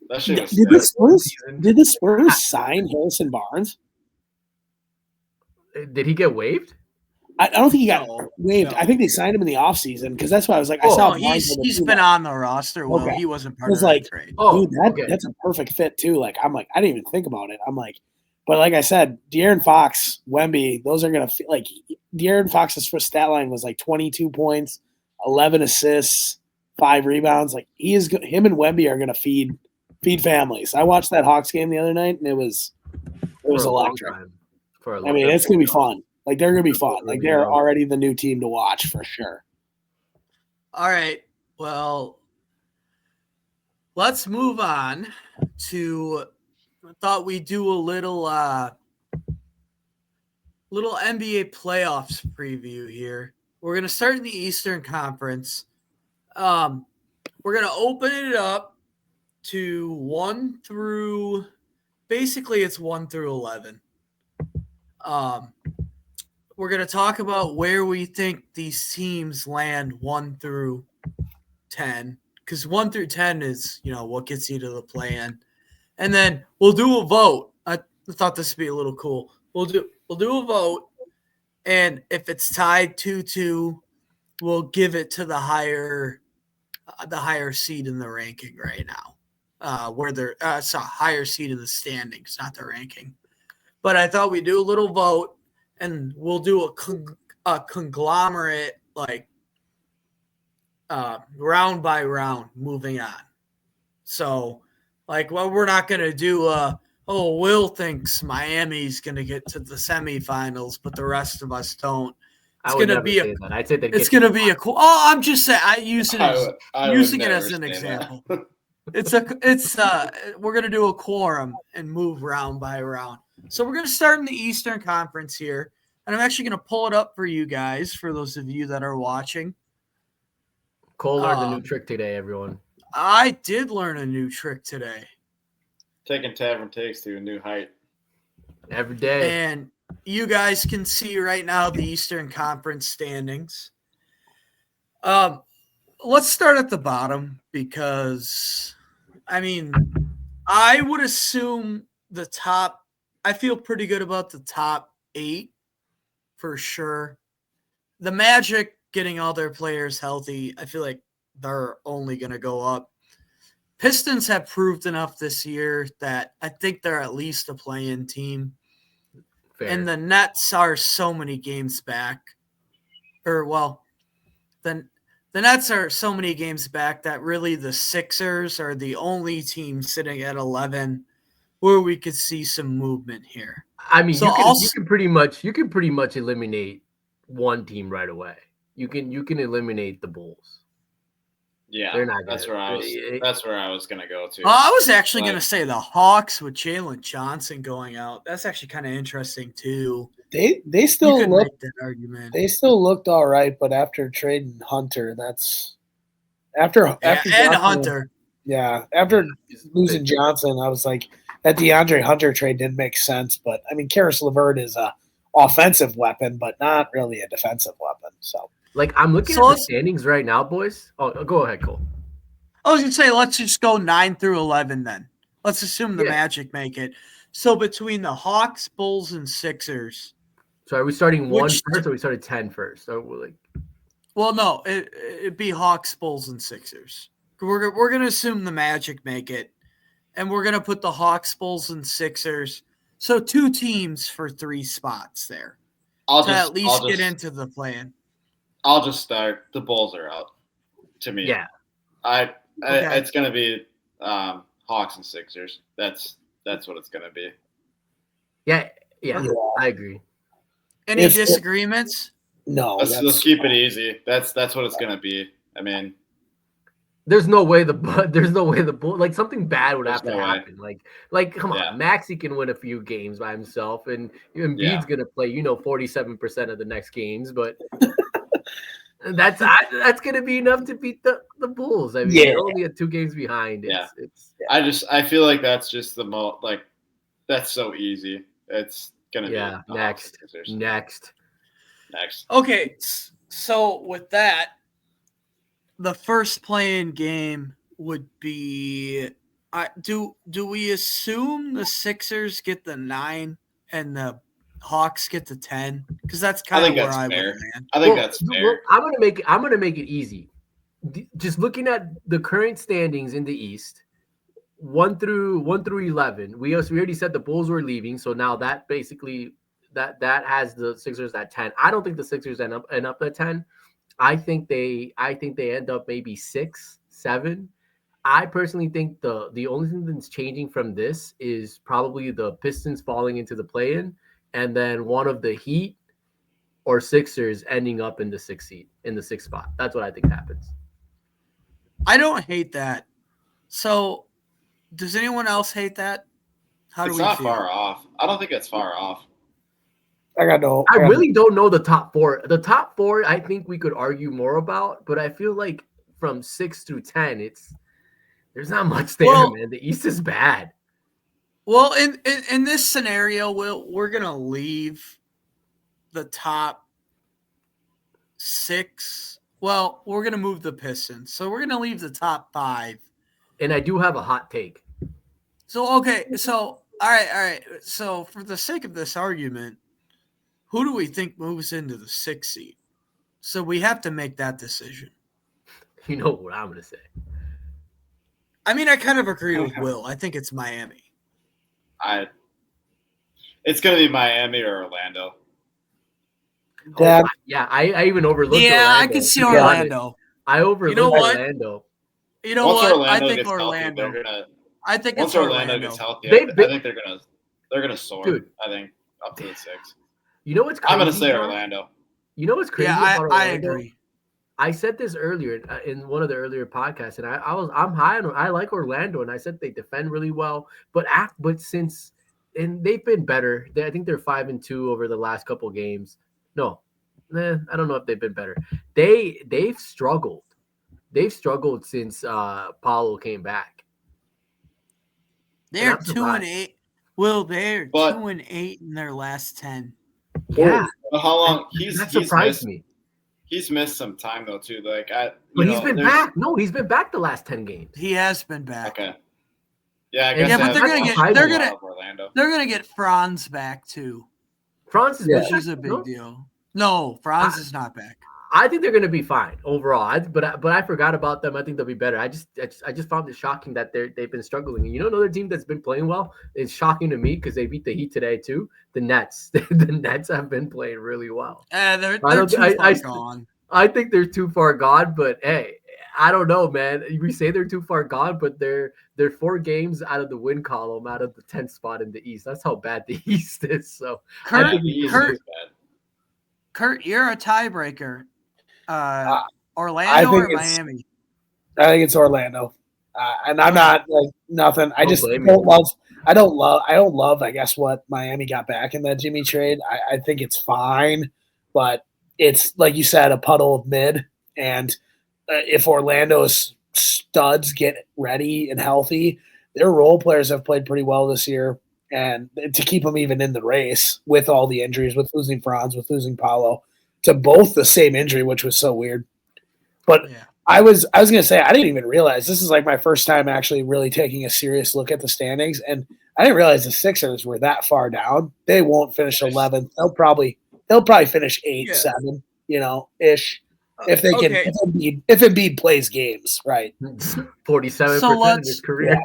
That shit was Did the Spurs sign Harrison Barnes? Did he get waived? I don't think he got waived. I think they signed him in the offseason because that's why I was like, I saw he's been on the roster. Well, he wasn't part of the trade. That's a perfect fit too. Like I'm like, I didn't even think about it. I'm like, but like I said, De'Aaron Fox, Wemby, those are gonna like De'Aaron Fox's first stat line was like 22 points, 11 assists, 5 rebounds. Like him and Wemby are gonna feed families. I watched that Hawks game the other night and it was electric. I mean, it's gonna be fun. Like they're gonna be fun. Like they're already the new team to watch for sure. All right. Well, let's move on to. I thought we'd do a little NBA playoffs preview here. We're gonna start in the Eastern Conference. We're gonna open it up to 1 through. Basically, it's 1 through 11. We're going to talk about where we think these teams land 1 through 10, because 1 through 10 is, what gets you to the play-in. And then we'll do a vote. I thought this would be a little cool. We'll do a vote, and if it's tied 2-2, we'll give it to the higher seed in the ranking right now. Where they're it's a higher seed in the standings, not the ranking. But I thought we'd do a little vote, and we'll do a conglomerate, like round by round, moving on. So, we're not going to do Will thinks Miami's going to get to the semifinals, but the rest of us don't. It's going to be it's going to be a cool. Oh, I'm just saying. I use it as an example. We're going to do a quorum and move round by round. So we're going to start in the Eastern Conference here, and I'm actually going to pull it up for you guys, for those of you that are watching. Cole learned a new trick today, everyone. I did learn a new trick today. Taking Tavern Takes to a new height. Every day. And you guys can see right now the Eastern Conference standings. Let's start at the bottom because, I would assume the top. I feel pretty good about the top 8 for sure. The Magic getting all their players healthy, I feel like they're only going to go up. Pistons have proved enough this year that I think they're at least a play-in team. Fair. And the Nets are so many games back. The Nets are so many games back that really the Sixers are the only team sitting at 11 where we could see some movement here. I mean, you can pretty much eliminate one team right away. You can eliminate the Bulls. Yeah, They're not that's gonna- where I was. That's where I was gonna go to. Well, I was actually Like- going to say the Hawks with Jalen Johnson going out. That's actually kind of interesting too. They You still could look make that argument. they still looked all right, but after trading Hunter, that's after Yeah, after and Johnson- Hunter. Yeah, after He's losing big. Johnson, I was like, that DeAndre Hunter trade didn't make sense. But I mean, Karis LeVert is a offensive weapon, but not really a defensive weapon. So Like I'm looking So at the let's- standings right now, boys. Oh, go ahead, Cole. I was going to say, let's just go 9 through 11 then. Let's assume the Yeah. Magic make it. So between the Hawks, Bulls, and Sixers, So are we starting one Which- first, or we started 10 first? So we're like, well, no, it'd be Hawks, Bulls, and Sixers. We're going to assume the Magic make it, and we're going to put the Hawks, Bulls, and Sixers. So 2 teams for 3 spots there I'll to just at least I'll get just, into the plan. I'll just start. The Bulls are out. To me, yeah, I Okay. it's gonna be Hawks and Sixers. That's what it's gonna be. yeah. yeah, I agree. Any If- disagreements? no, Let's keep it easy. That's what it's gonna be. I mean, There's no way the Bull like something bad would have There's to no way. happen. Like come Yeah. on, Maxey can win a few games by himself, and Embiid's Yeah. gonna play 47% of the next games, but that's gonna be enough to beat the Bulls. I mean, Yeah. they're only at 2 games behind. Yeah. It's I feel like that's just the most like that's so easy. It's gonna Yeah, be the Hawks and Sixers. next. Okay, so with that, the first playing game would be. Do we assume the Sixers get the 9 and the Hawks get the 10? Because that's kind of think where that's I fair. would land. I think Well, that's well, fair. I'm gonna make it easy. Just looking at the current standings in the East, 1 through 11. We already said the Bulls were leaving, so now that basically that has the Sixers at 10. I don't think the Sixers end up at 10. I think they end up maybe 6, 7. I personally think the only thing that's changing from this is probably the Pistons falling into the play-in, and then one of the Heat or Sixers ending up in the 6th seed, in the 6th spot. That's what I think happens. I don't hate that. So, does anyone else hate that? How do It's we not feel? far off. I don't think it's far off. I got no. I really don't know the top 4. The top 4, I think we could argue more about, but I feel like from 6 through 10, there's not much there, Well- man. The East is bad. Well, in this scenario, we're gonna leave the top 6. Well, we're gonna move the Pistons, so we're gonna leave the top 5. And I do have a hot take. So okay, so all right. So for the sake of this argument, who do we think moves into the 6th seed? So we have to make that decision. You know what I'm gonna say. I mean, I kind of agree with Will. I think it's Miami. It's gonna be Miami or Orlando. Dad, Yeah, I even overlooked Yeah, I Orlando, could see to be honest. Orlando. I overlooked You know what? Orlando. You know Once what? Orlando I think gets healthy, Orlando. they're gonna. I think Once it's Orlando Orlando. gets healthy, They've I been- think they're gonna soar. Dude. I think up to the 6. You know what's crazy? I'm gonna say John? Orlando. You know what's crazy Yeah, about Orlando? I agree. I said this earlier in one of the earlier podcasts, and I'm high on. I like Orlando, and I said they defend really well. But since they've been better. I think they're 5-2 over the last couple games. No, I don't know if they've been better. They've struggled. They've struggled since Paulo came back. They're I'm surprised. 2-8. Will they're But- 2-8 in their last 10. Yeah, But how long that surprised me. He's missed some time though too. Like But he's been back. No, he's been back the last 10 games. He has been back. Okay. Yeah, I Yeah, guess but that they're has gonna a get- lot they're of gonna- Orlando. They're gonna get Franz back too, France is Yeah. which is a big no? deal. No, Franz is not back. I think they're going to be fine overall. But I forgot about them. I think they'll be better. I just found it shocking that they've been struggling. And you know, another team that's been playing well. It's shocking to me because they beat the Heat today too. The Nets. The Nets have been playing really well. They're don't- too I- far I- gone. I think they're too far gone. But hey, I don't know, man. We say they're too far gone, but they're 4 games out of the win column, out of the 10th spot in the East. That's how bad the East is. So Kurt, think the East Kurt, is bad. Kurt, you're a tiebreaker. I Orlando or think it's- Miami? I think it's Orlando, and I'm not like nothing. I Don't just blame don't me. love. I don't love. I guess what Miami got back in that Jimmy trade. I think it's fine, but it's like you said, a puddle of mid. And if Orlando's studs get ready and healthy, their role players have played pretty well this year. And to keep them even in the race with all the injuries, with losing Franz, with losing Paulo, to both the same injury, which was so weird. But Yeah. I was gonna say I didn't even realize this is like my first time actually really taking a serious look at the standings, and I didn't realize the Sixers were that far down. They won't finish 11th. They'll probably finish 8, Yeah. 7, ish. If they can, Okay. if Embiid plays games, right? 47% in his career.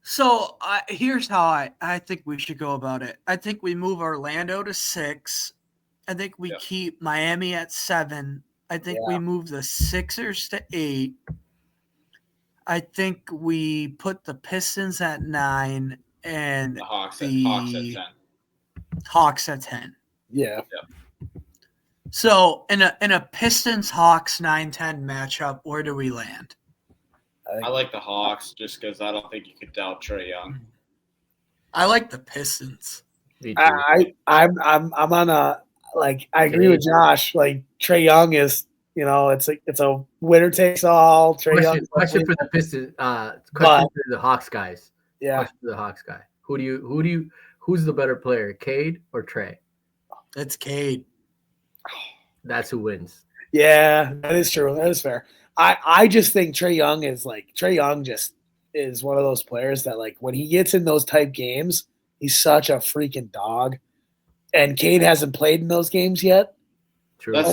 So here's how I think we should go about it. I think we move Orlando to 6. I think we keep Miami at 7. I think we move the Sixers to 8. I think we put the Pistons at 9 and The Hawks at 10. Hawks at 10. Yeah. So in a Pistons Hawks 9-10 matchup, where do we land? I like the Hawks just because I don't think you could doubt Trae Young. I like the Pistons. Me too. I'm on a like I agree with Josh. Like Trae Young is, it's a winner takes all. Trae Young. Question for the Pistons. Question for the Hawks guys. Yeah. Question for the Hawks guy. Who's the better player, Cade or Trae? It's Cade. That's who wins. Yeah, that is true. That is fair. I just think Trae Young just is one of those players that like when he gets in those type games, he's such a freaking dog. And Cade hasn't played in those games yet. True. That's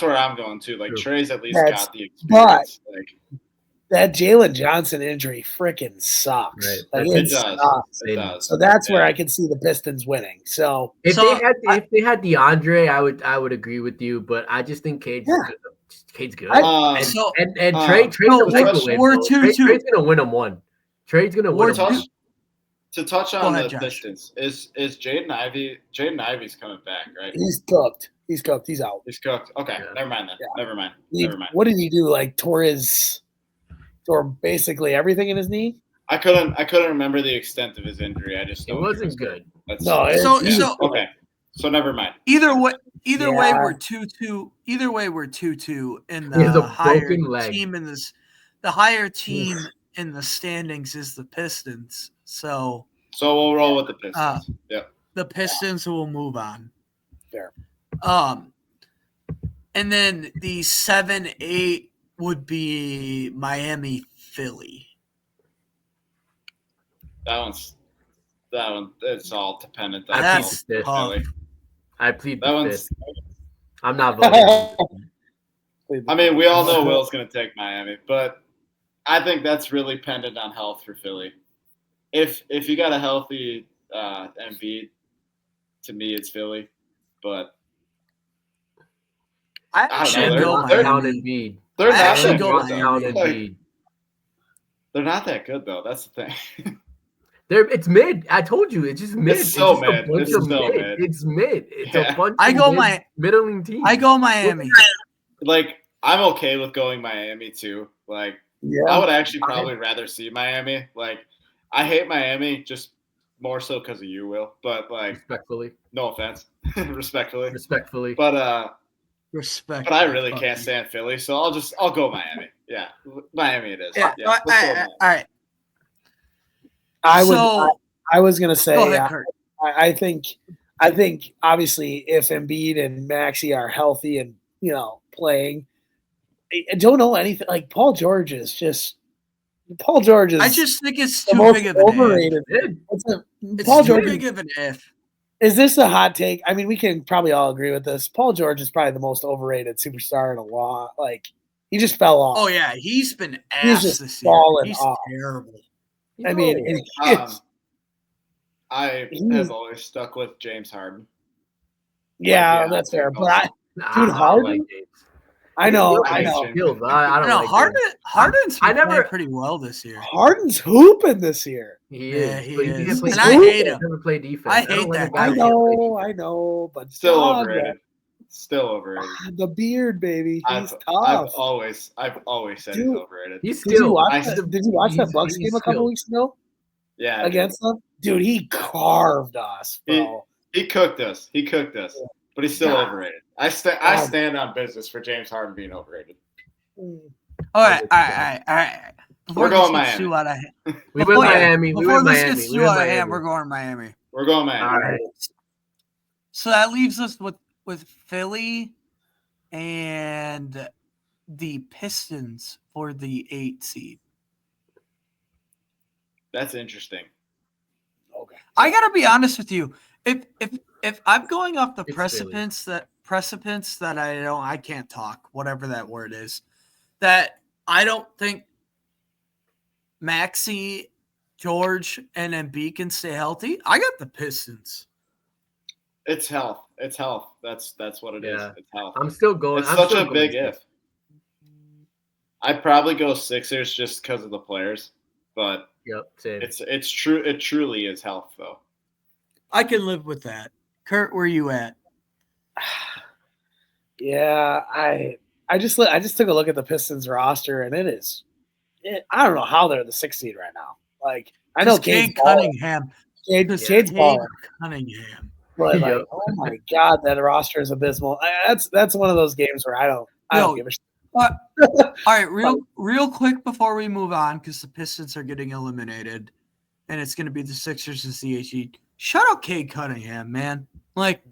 where I'm going to. Like True. Trae's at least got the experience. That Jalen Johnson injury freaking sucks. Right. Like, It sucks. does. So that's where I can see the Pistons winning. So If they had DeAndre, I would agree with you, but I just think Cade's good. Cade's good. And Trae's gonna win them one. Trae's gonna win them one. To touch on the Josh. Pistons, is Jaden Ivey? Jaden Ivey's coming back, right? he's cooked. He's cooked. He's out. He's cooked. Okay, Yeah. never mind then. Yeah. Never mind. What did he do? Like tore basically everything in his knee? I couldn't remember the extent of his injury. I just It know wasn't good. Okay. So never mind. Either way Yeah. we're 2-2. Either way we're 2-2 in He has the a higher broken leg. team in this. The higher team in the standings is the Pistons. So we'll roll with the Pistons. the Pistons will move on. Fair. And then the 7-8 would be Miami, Philly. That one. It's all dependent. on That's Philly. tough. I plead That the one's. fifth. I'm not voting. I mean, we all know Will's going to take Miami, but I think that's really dependent on health for Philly. If you got a healthy Embiid, to me it's Philly, but I don't actually know. go They're- Miami. Embiid. they're I not actually that go good. Miami. Though. Like, they're not that good though. That's the thing. It's mid. I told you, it's just mid. It's so just a mid. bunch It's of so mid. It's mid. It's Yeah. a bunch I of go middling teams. I go Miami. Like I'm okay with going Miami too. Like I would actually probably rather see Miami. Like I hate Miami just more so because of you, Will. But like, Respectfully. no offense, respectfully. But Respect. But I really can't stand Philly, so I'll go Miami. Yeah, Miami it is. Yeah. let's go Miami. All right. I was gonna say Go ahead, Kurt. I think obviously if Embiid and Maxey are healthy and playing, I don't know anything. Like Paul George is. I just think it's the too most big of an overrated. if. Paul It's too George big of an if. is this a hot take? I mean, we can probably all agree with this. Paul George is probably the most overrated superstar in a lot. Like he just fell off. Oh yeah, he's been He's ass just this year. fallen He's off. terrible. I mean, I have always stuck with James Harden. yeah, Yeah, that's fair. also. But I don't Harden? like James. I know. I don't No, like Harden's I been never- playing pretty well this year. Harden's hooping this year. He Yeah, is. he but is. can't And play I defense. hate him. Never play defense. I don't hate like a that guy guy. who can't play defense. I know, but Still dog, overrated. Still overrated. The beard, baby. He's I've tough. always said Dude. he's overrated. He's Did you still. watch, I- that, did you watch that he's- Bucks he's game a couple skilled. weeks ago Yeah, against them? Dude, he carved us, bro. he cooked us. He cooked us. But he's still God. overrated. I stand on business for James Harden being overrated. All right. Before We're this going gets Miami. too out of hand. We Before- went Miami. We Before went this Miami. gets We too went out of hand, Miami. we're going Miami. We're going Miami. All right. So that leaves us with Philly and the Pistons for the 8 seed. That's interesting. Okay. I gotta be honest with you. If I'm going off the It's precipice that I can't talk, whatever that word is, that I don't think Maxey, George, and Embiid can stay healthy. I got the Pistons. It's health. It's health. That's what it is. Yeah. It's health. I'm still going. It's I'm such still a going big Sixers. if. I'd probably go Sixers just because of the players, but Yep. Same. it's true. It truly is health, though. I can live with that. Kurt, where you at? Yeah, I just took a look at the Pistons roster, and I don't know how they're the 6th seed right now. Like, I know Cade Cade's balling. Cunningham. Cade's Cade balling, Cunningham. but like, Yep. oh my god, that roster is abysmal. That's one of those games where I don't No. give a shit. All right, real quick before we move on, because the Pistons are getting eliminated, and it's going to be the Sixers and CHE. Shout out Cade Cunningham, man. Like,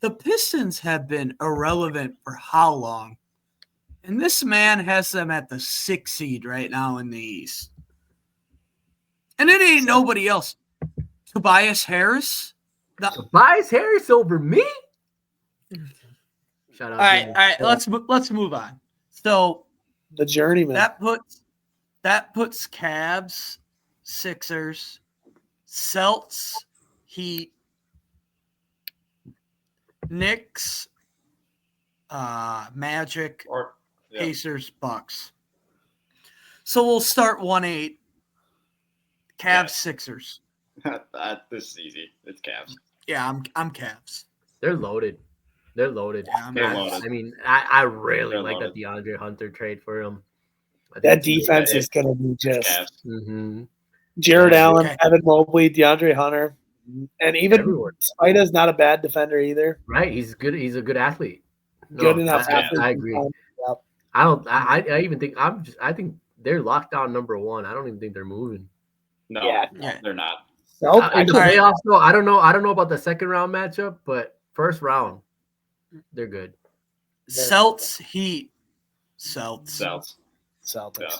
the Pistons have been irrelevant for how long? And this man has them at the 6th seed right now in the East. And it ain't nobody else. Tobias Harris? Tobias Harris over me. Shout out. All right, let's move on. So The journeyman. that puts Cavs, Sixers, Celts, Heat, Knicks, Magic, Or yeah. Pacers, Bucks. So we'll start 1-8. Cavs, Yeah. Sixers. This is easy. It's Cavs. Yeah, I'm Cavs. They're loaded. They're loaded. Yeah, I'm They're Cavs. loaded. I mean, I really They're like that loaded. DeAndre Hunter trade for him. that defense is going to be just Cavs. Mm-hmm. Jared Yeah, Allen, okay. Evan Mobley, DeAndre Hunter, and even Everyone. Spida's not a bad defender either. Right. He's good. He's a good athlete. Good enough I, athlete. I agree. Yep. I even think I think they're locked down number 1. I don't even think they're moving. No, Yeah. they're not. So In the Alright. playoffs, though, I don't know about the second round matchup, but first round, they're good. Celts, Heat, Celts. Celts. Celtics. Yeah.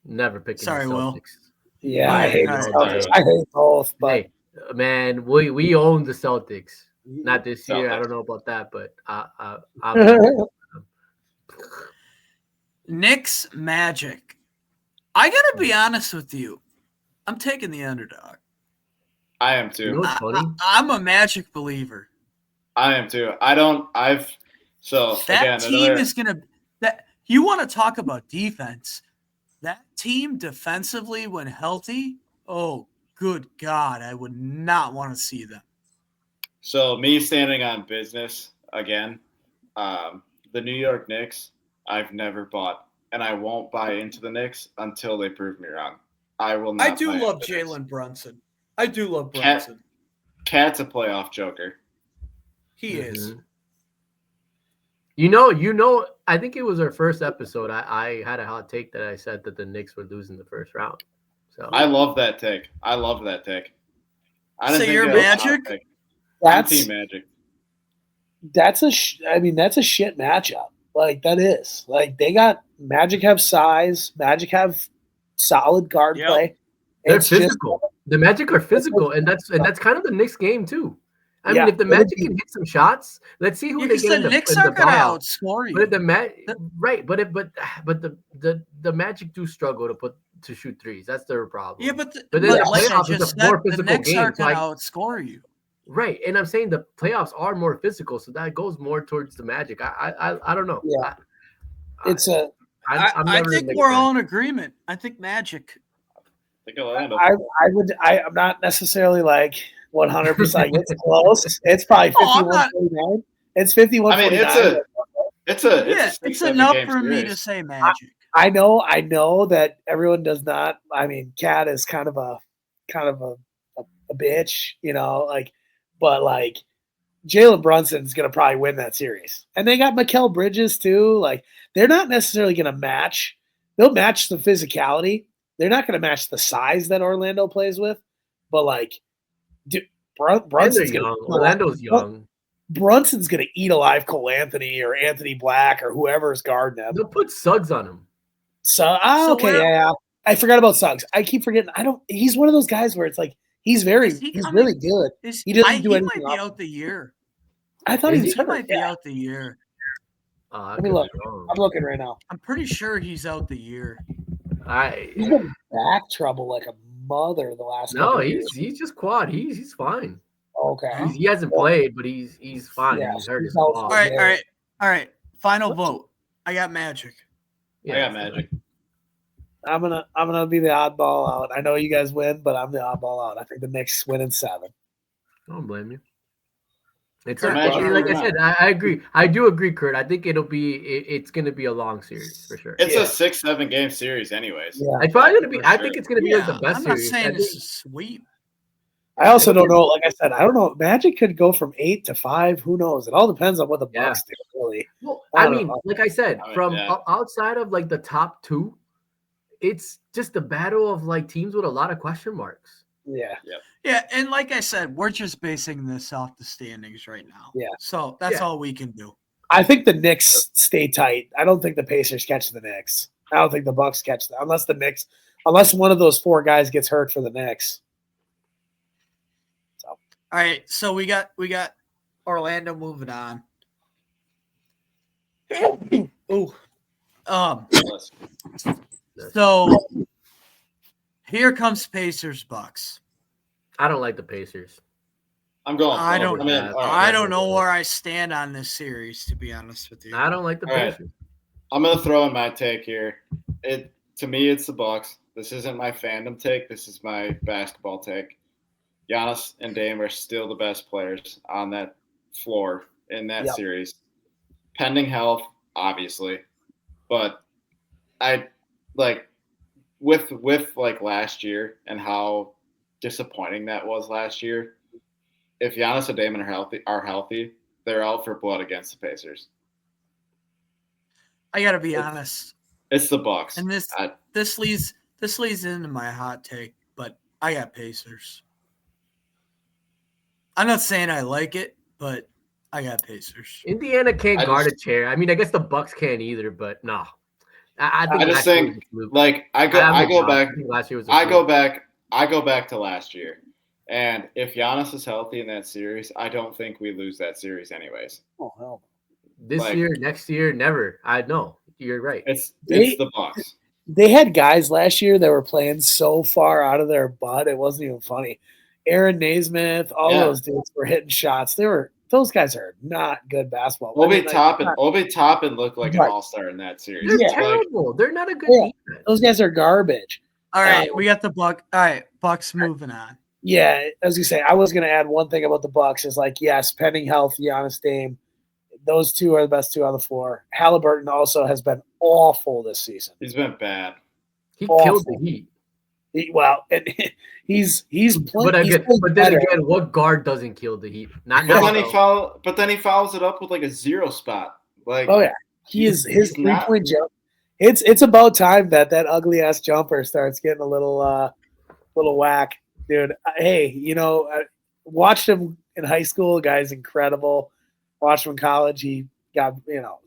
Never picking Sorry, the Will. Celtics. Yeah, All I right, hate all the right. Celtics. I hate both, but Hey, man, we own the Celtics. Not this year. I Celtics. don't know about that, but Knicks, Magic. I gotta be honest with you. I'm taking the underdog. I am you too. know what's funny? I'm a Magic believer. I am too. So That again, team another, is gonna. That you want to talk about defense? That team defensively, when healthy, oh good God, I would not want to see them. So me standing on business again, the New York Knicks, I've never bought, and I won't buy into the Knicks until they prove me wrong. I will not. I do buy love into the Knicks. Jalen Brunson. I do love Cat- Brunson. Cat's a playoff joker. He is. Mhm. You know. I think it was our first episode. I had a hot take that I said that the Knicks would lose in the first round. So I love that take. I love that take. I So didn't think you're that was a hot Magic? take. I'm that's Team Magic. that's a that's a shit matchup. Like that is like they got Magic have size, Magic have solid guard Yep. play. they're It's just physical. The Magic are physical, and that's kind of the Knicks game too. I Yeah. mean, if the Magic can hit some shots, let's see who they Because get the in the, Knicks in are the gonna buyout. outscore But if you. the Magic do struggle to shoot threes. That's their problem. Yeah, but but then the like I playoffs is a just more said, the physical Knicks game, aren't so gonna I- outscore you. Right, and I'm saying the playoffs are more physical, so that goes more towards the Magic. I don't know. Yeah. I, it's a I'm I never a think Knicks we're fan. all in agreement. I think Magic. I think Orlando. I'm not necessarily like 100%. It's close. It's probably Oh, I'm 51-49. It's 51. I mean, it's a Yeah, it's 6-7 enough game for me to series. say Magic. I know that everyone does not. I mean, Cat is kind of a bitch, but like Jalen Brunson's gonna probably win that series, and they got Mikal Bridges too. Like they're not necessarily gonna match. They'll match the physicality. They're not gonna match the size that Orlando plays with, but like, dude, Brunson's young. Orlando's young. Brunson's gonna eat alive Cole Anthony or Anthony Black or whoever's guarding them. They'll put Suggs on him. So yeah. I forgot about Suggs. I keep forgetting. He's one of those guys where it's like he's really good. He doesn't do anything. He might be out the year. I thought he might be out the year. Let me look. I'm looking right now. I'm pretty sure he's out the year. He's been back trouble like a mother the last. No, he's just quad. He's fine. Okay. He hasn't played, but he's fine. Yeah, he's hurt his all right. Final vote. I got Magic. I got Magic. I'm gonna be the oddball out. I know you guys win, but I'm the oddball out. I think the Knicks win in 7. I don't blame you. It's like I said, I agree. I do agree, Kurt. I think it's going to be a long series for sure. It's a 6-7 game series, anyways. Yeah. It's probably going to be. I think it's going to be like the best series. I'm not saying it's a sweep. I also don't know. Like I said, I don't know. Magic could go from 8 to 5. Who knows? It all depends on what the Bucks do. Really. Well, I mean, like I said, from outside of like the top 2, it's just a battle of like teams with a lot of question marks. Yeah, and like I said, we're just basing this off the standings right now. Yeah. So that's all we can do. I think the Knicks stay tight. I don't think the Pacers catch the Knicks. I don't think the Bucks catch them unless one of those 4 guys gets hurt for the Knicks. So. All right, so we got Orlando moving on. Ooh. So here comes Pacers Bucks. I don't like the Pacers. I'm going. I don't know where I stand on this series, to be honest with you. I don't like the Pacers. Right. I'm gonna throw in my take here. To me, it's the Bucks. This isn't my fandom take. This is my basketball take. Giannis and Dame are still the best players on that floor in that series, pending health, obviously. But I like with like last year and how disappointing that was last year. If Giannis and Dame are healthy, they're out for blood against the Pacers. I gotta be honest. It's the Bucks, and this leads into my hot take, but I got Pacers. I'm not saying I like it, but I got Pacers. Indiana can't guard a chair. I mean, I guess the Bucks can't either, but no. I go back to last year, and if Giannis is healthy in that series, I don't think we lose that series anyways. Oh hell! This year, next year, never. I know you're right. It's the Bucks. They had guys last year that were playing so far out of their butt, it wasn't even funny. Aaron Naismith, all those dudes were hitting shots. Those guys are not good basketball. Obi Toppin looked like an all-star in that series. They're terrible. They're not a good defense. Those guys are garbage. All right, we got the Bucks. All right, Bucks moving on. Yeah, as you say, I was going to add one thing about the Bucks is like, yes, pending health, Giannis, Dame, those 2 are the best 2 on the floor. Halliburton also has been awful this season. He's been bad. He killed the Heat. He's playing. But then again, what guard doesn't kill the Heat? But then he follows it up with like a 0 spot. Like, oh yeah, his 3-point jump. It's about time that ugly ass jumper starts getting a little whack, dude. Hey, watched him in high school. The guy's incredible. Watched him in college. He got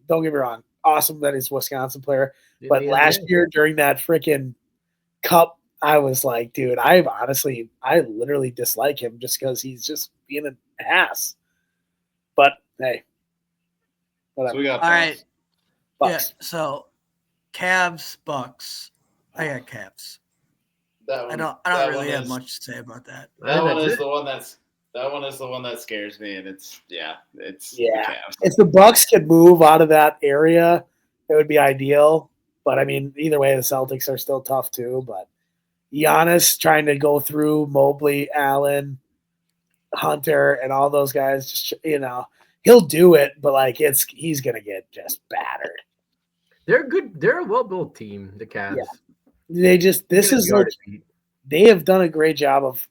don't get me wrong, awesome that he's a Wisconsin player. But last year during that freaking cup, I was like, dude, I literally dislike him just because he's just being an ass. But hey, whatever. So we got all right. Bucks. Yeah. So, Cavs, Bucks. I got Cavs. I don't really have much to say about that. That one is the one that scares me, and it's the Cavs. If the Bucks could move out of that area, it would be ideal. But I mean, either way, the Celtics are still tough too. But Giannis trying to go through Mobley, Allen, Hunter, and all those guys, just he'll do it, but like he's gonna get just battered. They're good. They're a well-built team, the Cavs. Yeah. This is like they have done a great job of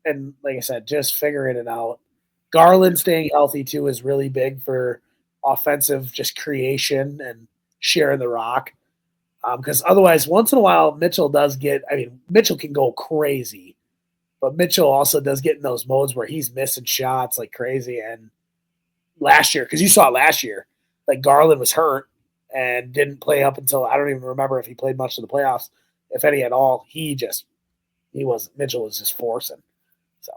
and like I said, just figuring it out. Garland staying healthy too is really big for offensive just creation and sharing the rock. Because otherwise, once in a while, Mitchell does get. I mean, Mitchell can go crazy, but Mitchell also does get in those modes where he's missing shots like crazy. And last year, because you saw last year, like Garland was hurt and didn't play up until I don't even remember if he played much of the playoffs, if any at all. Mitchell was just forcing. So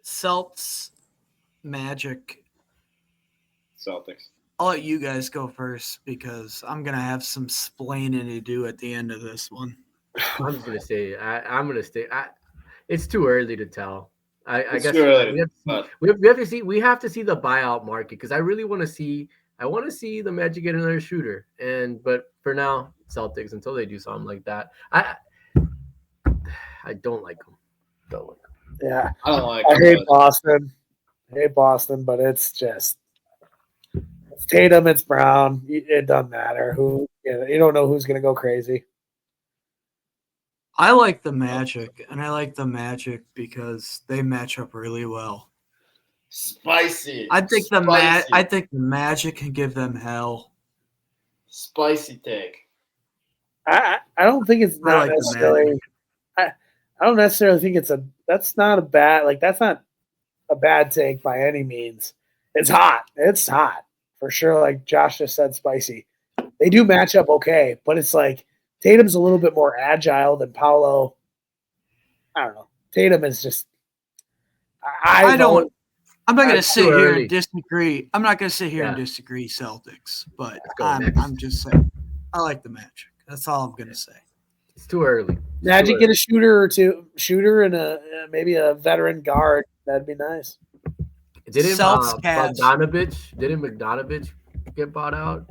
Celts, Magic, Celtics. I'll let you guys go first because I'm gonna have some splaining to do at the end of this one. I'm just gonna say I'm gonna stay. It's too early to tell. I guess we have to see the buyout market because I really want to see. I want to see the Magic get another shooter, but for now, Celtics until they do something like that. I don't like them. Don't like them. Yeah, I don't like. I hate Boston. But it's just it's Tatum, it's Brown. It doesn't matter who. You don't know who's gonna go crazy. I like the Magic, and I like the Magic because they match up really well. Spicy. I think the Magic can give them hell. Spicy take. I don't think it's not necessarily. I don't necessarily think that's not a bad take by any means. It's hot. It's hot for sure. Like Josh just said, spicy. They do match up okay, but it's like Tatum's a little bit more agile than Paolo. I don't know. Tatum is just. I'm not going to sit here and disagree. I'm not going to sit here and disagree Celtics, but I'm just saying I like the Magic. That's all I'm going to say. It's too early. Magic get a shooter and maybe a veteran guard. That'd be nice. Didn't Bogdanovich get bought out?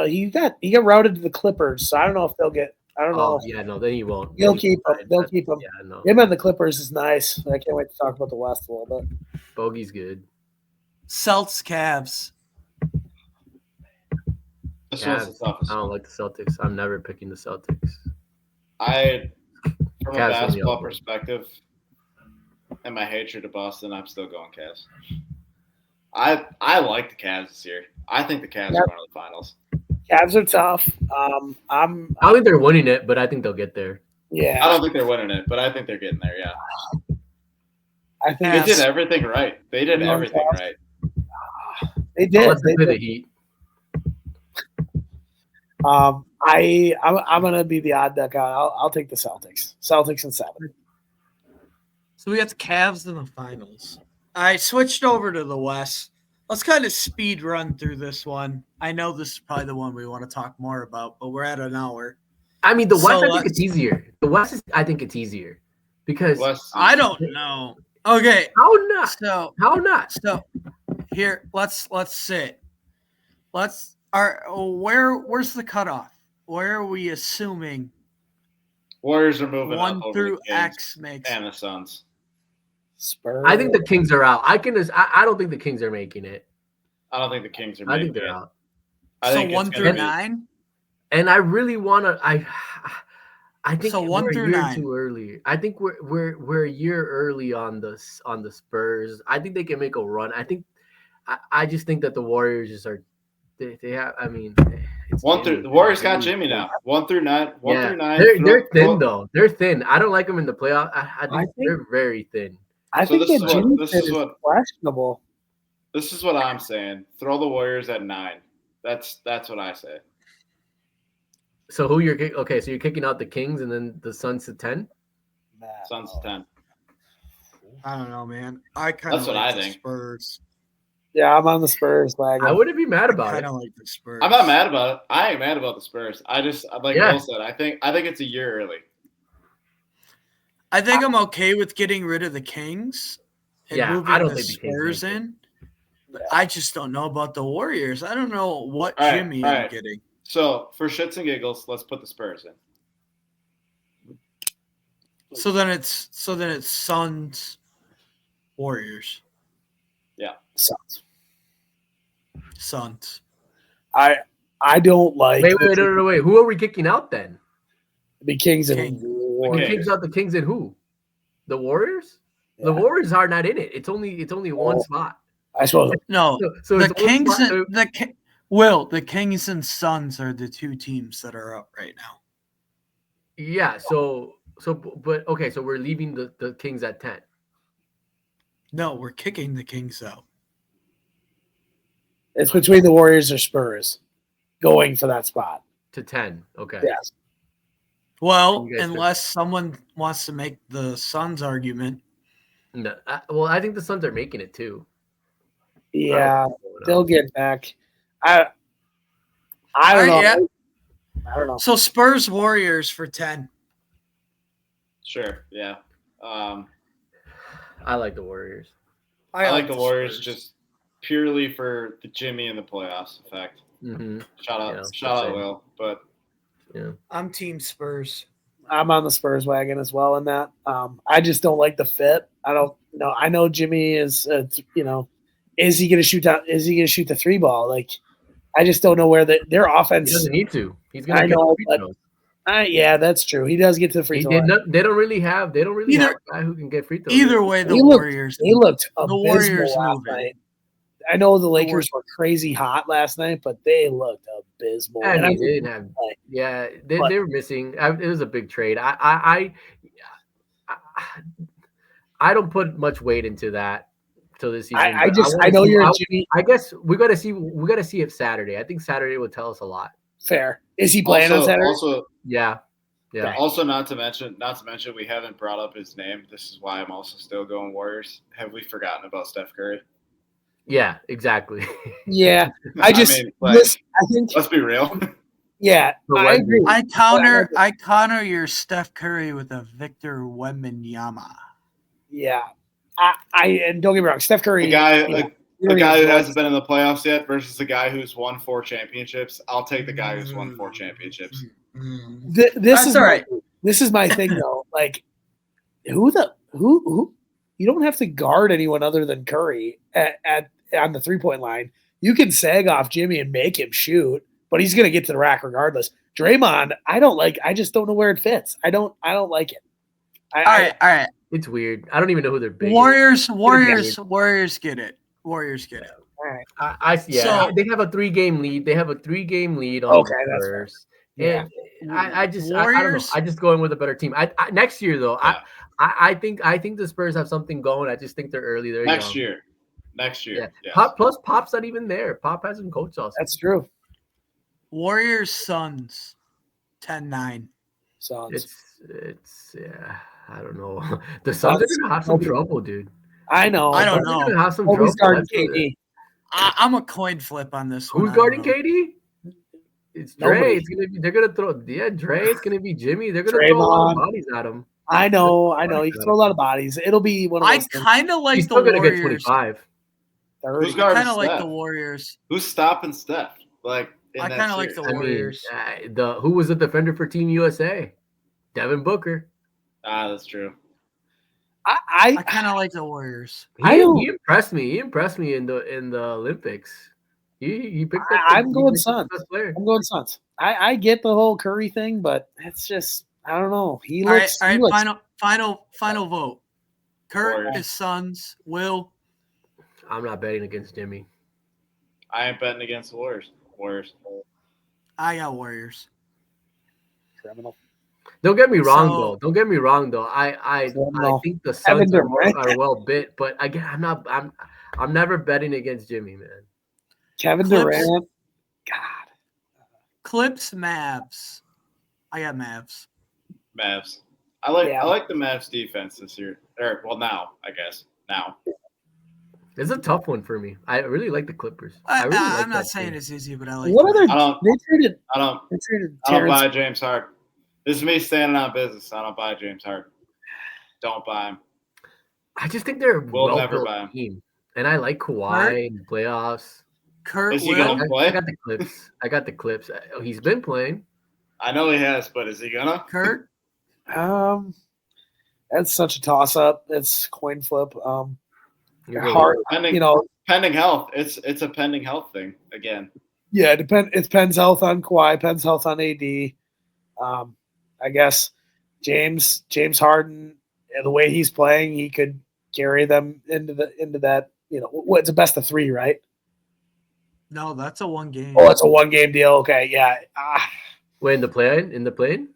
He got routed to the Clippers, so I don't know if they'll get. I don't know. Then he won't. They'll keep him. They'll keep him. Yeah, no. Him and the Clippers is nice. I can't wait to talk about the West a little bit. Bogey's good. Celts, Cavs. This one's the toughest. I don't like the Celtics. I'm never picking the Celtics. From a basketball perspective, and my hatred of Boston, I'm still going Cavs. I like the Cavs this year. I think the Cavs are going to the finals. Cavs are tough. I don't think they're winning it, but I think they'll get there. Yeah. I don't think they're winning it, but I think they're getting there, yeah. I think they did everything right. They did everything right. They did. They did the Heat. I'm gonna be the odd duck out. I'll take the Celtics. Celtics in 7. So we got the Cavs in the finals. I switched over to the West. Let's kind of speed run through this one. I know this is probably the one we want to talk more about, but we're at an hour. I mean, the West, I think it's easier. The West, I think it's easier because I don't know. Okay, how not? How not? So here, let's sit. Where's the cutoff? Where are we assuming? Warriors are moving 1 through X makes and the Suns. Spurs. I think the Kings are out. I don't think the Kings are making it. I don't think the Kings are making it. I think they're out. So 1 through 9? And I really want to. I think so 1 through 9 too early. I think we're a year early on the Spurs. I think they can make a run. I just think that the Warriors just are. They have. I mean, the Warriors got Jimmy now. 1 through 9. 1 through 9. They're thin though. They're thin. I don't like them in the playoff. I think they're very thin. I think this is questionable. This is what I'm saying. Throw the Warriors at 9. That's what I say. So so you're kicking out the Kings and then the Suns to 10? Suns to 10. I don't know, man. I kind of like the Spurs. Yeah, I'm on the Spurs wagon. I wouldn't be mad about it. I don't like the Spurs. I'm not mad about it. I ain't mad about the Spurs. I just Will said, I think it's a year early. I think I'm okay with getting rid of the Kings and moving the Spurs in. But I just don't know about the Warriors. I don't know what Jimmy I'm getting. So for shits and giggles, let's put the Spurs in. So then it's Suns, Warriors. Suns. Suns. I don't like. Wait. Who are we kicking out then? The Kings and King. Who Warriors. kicks out the Kings and who? The Warriors? Yeah. The Warriors are not in it. It's only one spot. I suppose. No, So the it's one Kings spot- and the Kings and Suns are the two teams that are up right now. Yeah. But okay. So we're leaving the Kings at 10. No, we're kicking the Kings out. It's between the Warriors or Spurs going for that spot. To 10. Okay. Yes. Well, You guys unless someone wants to make the Suns argument. No, I think the Suns are making it too. Yeah, I don't they'll know. get back. I don't know. Yeah. I don't know. So Spurs Warriors for 10. Sure. Yeah. I like the Warriors. I like the Warriors Spurs. just purely for the Jimmy in the playoffs effect. Mm-hmm. Shout Yeah, out, same. Will. But Yeah. I'm Team Spurs. I'm on the Spurs wagon as well in that. I just don't like the fit. I don't know. I know Jimmy is, is he going to shoot down? Is he going to shoot the three ball? Like, I just don't know where their He offense. doesn't need to. He's gonna I get know, free but throws. Yeah, that's true. He does get to the free throw line. They don't really have Either- a guy who can get free throws. Either way, the He looked- Warriors. He looked The abysmal Warriors last moving. night. I know the Lakers were crazy hot last night, but they looked abysmal. And I he mean, didn't have. Yeah, they But- were missing. It was a big trade. I don't put much weight into that till this season. I but just wanna I know see- you're a Jimmy. I guess we got to see if Saturday. I think Saturday will tell us a lot. Fair. Is he playing on Saturday? Yeah. Also, not to mention, we haven't brought up his name. This is why I'm also still going Warriors. Have we forgotten about Steph Curry? Yeah, exactly. Yeah. I think Let's be real. yeah, So I like- agree. I counter your Steph Curry with a Victor Wembanyama. Yeah. And don't get me wrong, Steph Curry. The guy, yeah, the guy who hasn't been in the playoffs yet versus the guy who's won 4 championships. I'll take the guy who's won 4 championships. This That's is all my, right. This is my thing though. Like, who you don't have to guard anyone other than Curry on the 3-point line. You can sag off Jimmy and make him shoot, but he's gonna get to the rack regardless. Draymond, I just don't know where it fits. I don't like it. All right. It's weird. I don't even know who they're big. Warriors get it. Warriors get it. So- They have a 3-game lead. They have a 3-game lead on Okay, the that's fair. Spurs. Yeah. And I don't know. Warriors- I just going with a better team. Next year though, Yeah. I think the Spurs have something going. I just think they're early. They're Next young. year. Yeah. Yes. Plus Pop's not even there. Pop hasn't coached us. That's true. Warriors Suns 10-9. So It's yeah. I don't know. The Suns are gonna have some trouble, dude. I know. I don't They're know. gonna have some Always trouble. guarding KD. I'm a coin flip on this one. Who's I don't guarding know. KD? It's Dre. Nobody. It's gonna be. They're gonna throw. Yeah, Dre. It's gonna be Jimmy. They're gonna throw a lot of bodies at him. I know. You can throw a lot of bodies. It'll be one of I those things. kind of like He's the still gonna get Warriors. 25. Who's I guarding kind of like Steph? the Warriors. Who's stopping Steph? Like, in I that kind of like series? the I mean, Warriors. who was the defender for Team USA? Devin Booker. That's true. I kind of like the Warriors. He impressed me. He impressed me in the Olympics. He picked up. I'm he going picked up Suns. the best player. I'm going Suns. I get the whole Curry thing, but it's just I don't know. He All right, looks. all he right. looks Final vote. Kurt Warriors. is Suns. Will. I'm not betting against Jimmy. I ain't betting against the Warriors. I got Warriors. criminal. Don't get me wrong So- though. Don't get me wrong though. I No. think the Kevin Suns Durant. are well bit, but again, I'm never betting against Jimmy, man. Kevin Clips. Durant. God. Clips. Mavs. I got Mavs. Mavs. I Yeah. like the Mavs defense this year. Now, I guess. Now. It's a tough one for me. I really like the Clippers. I really like I'm not that saying team. it's easy, but I like. What the other? Mavs. I don't They traded I don't Terrence. buy James Harden. This is me standing on business. I don't buy James Harden. Don't buy him. I just think they're a We'll never well-built buy 'em. team, and I like Kawhi in the playoffs. Kurt Is he Will. gonna play? I got the clips. He's been playing. I know he has, but is he gonna? Kurt. That's such a toss up. It's coin flip. You're good. Hard. Depending, You know, pending health. It's a pending health thing again. Yeah, it depends health on Kawhi, depends health on AD. I guess James Harden, the way he's playing, he could carry them into that. It's a best of 3, right? No, that's a 1 game. Oh, it's a 1 game deal. Okay, yeah. Wait, in the play-in?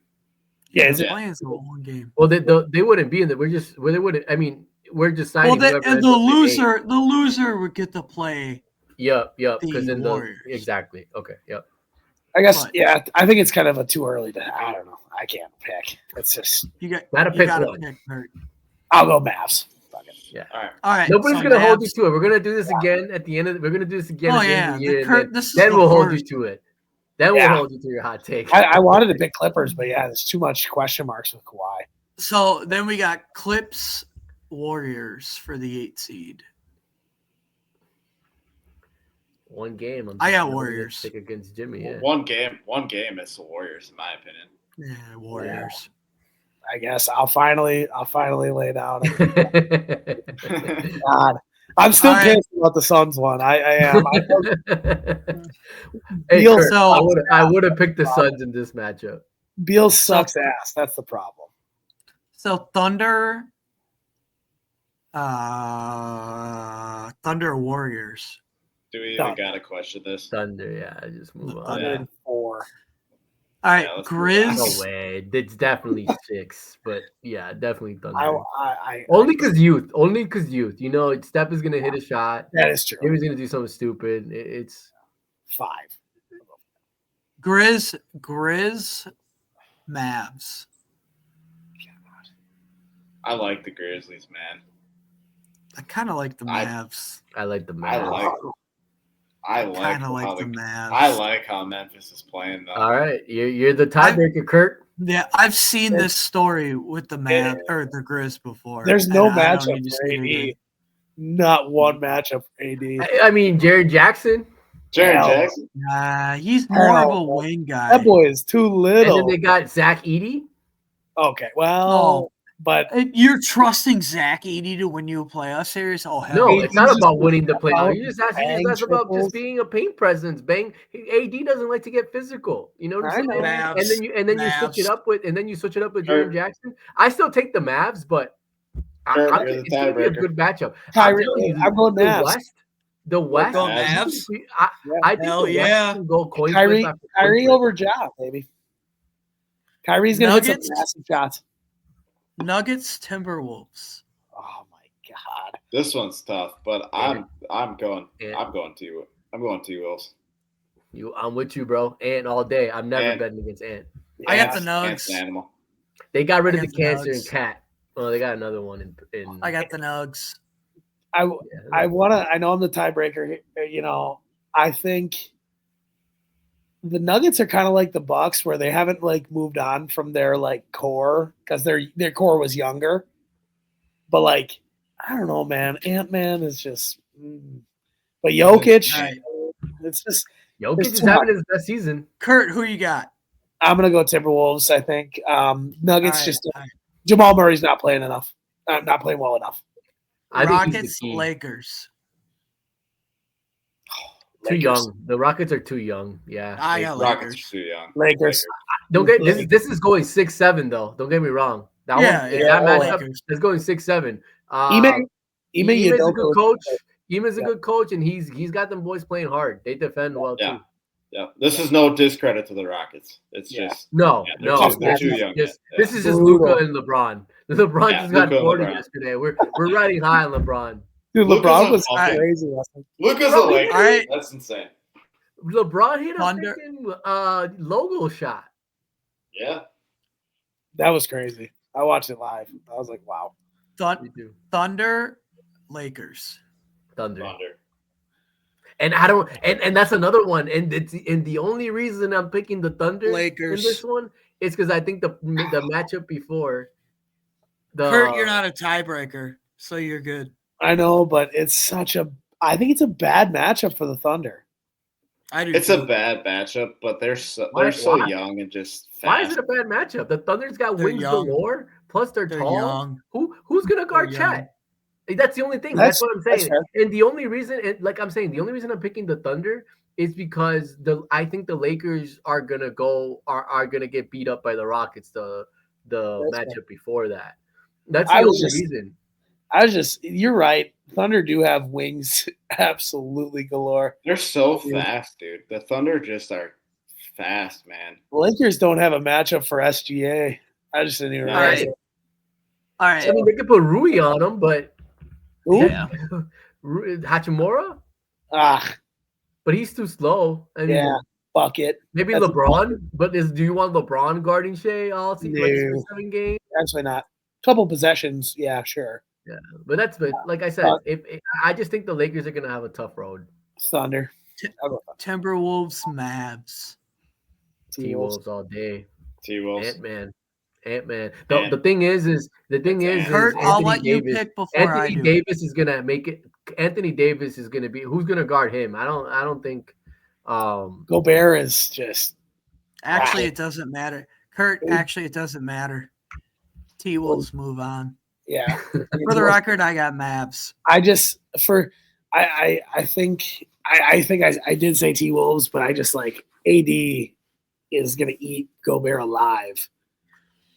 Yeah, it's is it? playing a 1 game. Well, they wouldn't be in there. They wouldn't. I mean, we're just signing. Well, and the loser would get to play. Yep. Because the in Warriors. Exactly. Okay. Yep. I guess, yeah. I think it's kind of too early to. I don't know. I can't pick. It's just gotta pick one. Pick I'll go Mavs. Fuck it. Yeah. All right. Nobody's gonna hold you to it. We're gonna do this again at the end of. We're gonna do this again. Oh at the end yeah. of the year, Then we'll hold you to it. Then we'll hold you to your hot take. I wanted to pick Clippers, but yeah, there's too much question marks with Kawhi. So then we got Clips Warriors for the 8 seed. 1 game. I got Warriors. Pick against Jimmy. Yeah. 1 game. 1 game is the Warriors, in my opinion. Yeah, Warriors. I guess I'll finally lay down. God, I'm still pissed about the Suns one. I am. Hey, Beal, Kurt, I would have picked the Suns in this matchup. Beal sucks ass. That's the problem. So Thunder Warriors. Do we even got to question this? Thunder, yeah. Just move on. Thunder in 4. All right, Yeah, Grizz. No way. It's definitely 6, but yeah, definitely Thunder. I Only because youth. You know, Steph is gonna hit a shot. that is true. Jimmy's gonna do something stupid. It's 5. Grizz, Mavs. I like the Grizzlies, man. I kind of like the Mavs. I like the Mavs. I like kind of like the Mavs. I like how Memphis is playing, though. All right, you're the tiebreaker, Kurt. Yeah, I've seen this story with the Mavs or the Grizz before. There's no and I don't matchup need to for see it AD. again. Not one matchup for AD. I mean, Jared Jackson. Jackson. He's more of a wing guy. That boy is too And little. then they got Zach Edey. Okay, well, but You're trusting Zach Edey to win you a playoff series? Oh, hell No, yeah. it's not just about winning the playoff. about You just ask bang about triples. just being a paint presence. Bang. AD doesn't like to get physical. You know what I'm saying? Mavs. And then you switch it up with Jared Jackson. I still take the Mavs, but Kurt, you're the it's gonna be a tiebreaker. good matchup. Kyrie, I'm I'm going Mavs. The West. Going Mavs? I think Hell the yeah. West can go coin Kyrie, flip after Kyrie coin flip. over Ja, baby. Kyrie's gonna hit Nuggets? some massive shots. Nuggets, Timberwolves. Oh my god. This one's tough, but I'm going Yeah. T-Wolves. I'm with you, bro. Ant all day. I'm never Ant. betting against Ant. I got the Ant's Nugs. an animal. They got rid of I the got the cancer and Nugs. cat. Oh, they got another one in I got the Nugs. I yeah. know I'm the tiebreaker. I think the Nuggets are kind of like the Bucks, where they haven't like moved on from their like core because their core was younger. But like, I don't know, man. Ant-Man is just. But Jokic, All right. it's just. Jokic There's is too having his best season. Kurt, who you got? I'm gonna go Timberwolves. I think Nuggets All right, just. all right. Jamal Murray's not playing enough. Not playing well enough. I think he's Rockets, the key. Lakers. Too Lakers. young. The Rockets are too young. Yeah. I got Rockets Lakers. are too young. Lakers. Don't get this is going 6-7 though. Don't get me wrong. That Yeah, one, yeah, that matchup Lakers. is going 6-7. Ime Ime's a good Udoka- coach. Ime's a Yeah. good coach, and he's got them boys playing hard. They defend well Yeah. too. Yeah, this is no discredit to the Rockets. It's Yeah. just No, Yeah, no. they're too This is young just- yet. This is just Brutal. Luka and LeBron. LeBron Yeah, just got Luka and 40 LeBron. yesterday. We're riding high on LeBron. Dude, Luka's LeBron a was fucking- crazy last night. Luka's a Bro, Laker. all right. That's insane. LeBron hit a Thunder. freaking logo shot. Yeah. That was crazy. I watched it live. I was like, wow. Me too. Thunder, Lakers. Thunder. Thunder. And I don't, and that's another one. And the only reason I'm picking the Thunder Lakers. in this one is because I think the matchup before the Kurt, you're not a tiebreaker, so you're good. I know, but I think it's a bad matchup for the Thunder. I do. It's too. a bad matchup, but they're so Why- young and just fast. why is it a bad matchup? The Thunder's got They're wings young. galore. Plus they're They're tall. young. Who's gonna guard They're young. Chet? That's the only thing. That's what I'm saying. fair. And the only reason, like I'm saying, the only reason I'm picking the Thunder is because I think the Lakers are gonna get beat up by the Rockets the matchup before that. That's the only reason. You're right. Thunder do have wings absolutely galore. They're so fast, dude. The Thunder just are fast, man. The Lakers don't have a matchup for SGA. I just didn't even realize it. All right. I mean, they could put Rui on them, but Yeah. Hachimura, but he's too slow. I mean, yeah, bucket. maybe That's LeBron, but do you want LeBron guarding Shea all season, like No. 7 games? Actually not. Couple possessions, yeah, sure. Yeah, but like I said, I just think the Lakers are gonna have a tough road. Thunder. Timberwolves, Mavs. T-Wolves all day. T-Wolves. Ant-Man. The thing is Kurt, I'll Anthony let you Davis. pick before I Anthony do. Davis is gonna make it. Anthony Davis is gonna be who's gonna guard him. I don't think. Gobert is just. Actually, it doesn't matter. Kurt, actually, it doesn't matter. T-Wolves move on. Yeah. For the record, I got Mavs. I think I did say T-Wolves, but I just like AD is gonna eat Gobert alive.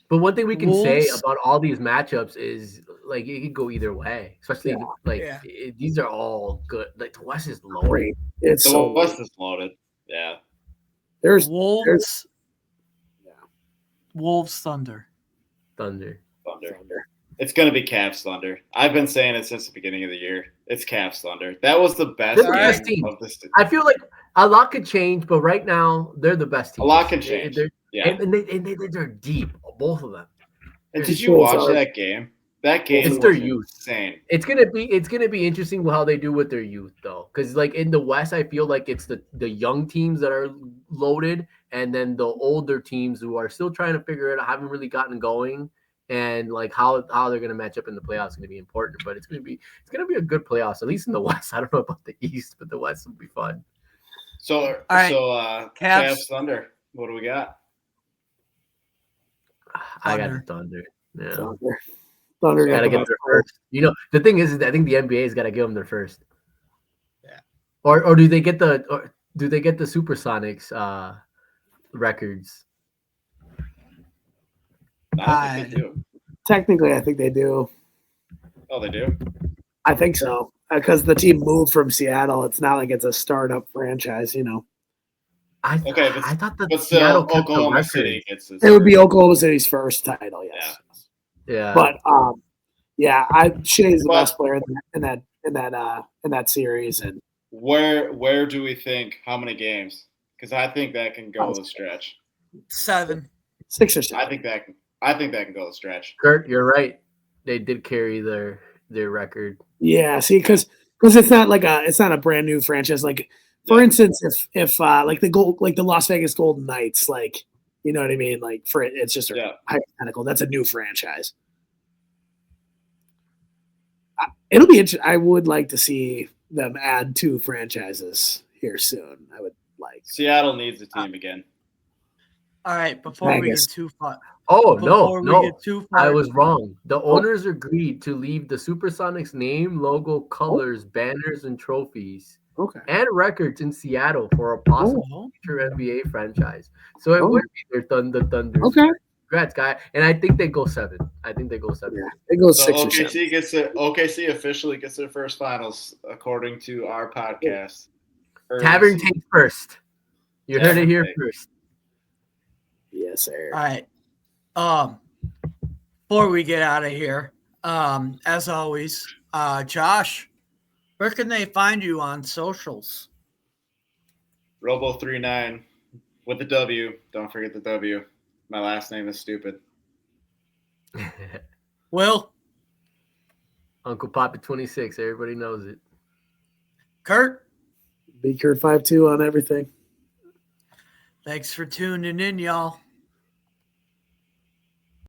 But one thing we can say Wolves- about all these matchups is like it could go either way. Especially these are all good. Like the West is loaded. Great. It's The so West is loaded. Yeah. there's Wolves. Wolves, Thunder. Thunder. It's going to be Cavs Thunder. I've been saying it since the beginning of the year. It's Cavs Thunder. That was the best They're the best game team. of this. I feel like a lot could change, but right now they're the best team. A lot can change. Yeah. And they're deep, both of them. And did you watch that game? That game It's their was youth. insane. It's gonna be interesting how they do with their youth though, because like in the West, I feel like it's the young teams that are loaded, and then the older teams who are still trying to figure it out, haven't really gotten going, and like how they're gonna match up in the playoffs is gonna be important. But it's gonna be a good playoffs, at least in the West. I don't know about the East, but the West will be fun. So right. Cavs Thunder. What do we got? I got the Thunder. Yeah. Thunder Gotta get their first. You know, the thing is I think the NBA's got to give them their first. Yeah. Or do they get the Supersonics records? I think they do. Technically, I think they do. Oh, they do? I think so. Because the team moved from Seattle. It's not like it's a startup franchise, you know. I but thought that But Seattle still, kept the Oklahoma record. City gets this. It would be Oklahoma City's first title, yes. Yeah. But Shea's the best player in that series. And Where do we think? How many games? Because I think that can go the stretch. 7. 6 or 7. I think that can go the stretch. Kurt, you're right. They did carry their record. Yeah, see, because it's not a brand new franchise. Like, for instance, if like the Las Vegas Golden Knights, like, you know what I mean? Like, it's just hypothetical. That's a new franchise. It'll be interesting. I would like to see them add 2 franchises here soon. I would like. Seattle needs a team again. All right, before we get too far. Oh, Before no. we get too far, I was wrong. The owners agreed to leave the Supersonics name, logo, colors, banners, and trophies and records in Seattle for a possible future NBA franchise. So it would be their Thunder. Okay. Congrats, guy. And I think they go 7. Yeah, it goes 6 or 7. OKC officially gets their first finals according to our podcast. Tavern takes first. You heard it here first. Yes, sir. All right. Before we get out of here, as always, Josh, where can they find you on socials? Robo39 with the W. Don't forget the W. My last name is stupid. Will? Uncle Poppy 26. Everybody knows it. Kurt? Be Kurt 52 on everything. Thanks for tuning in, y'all.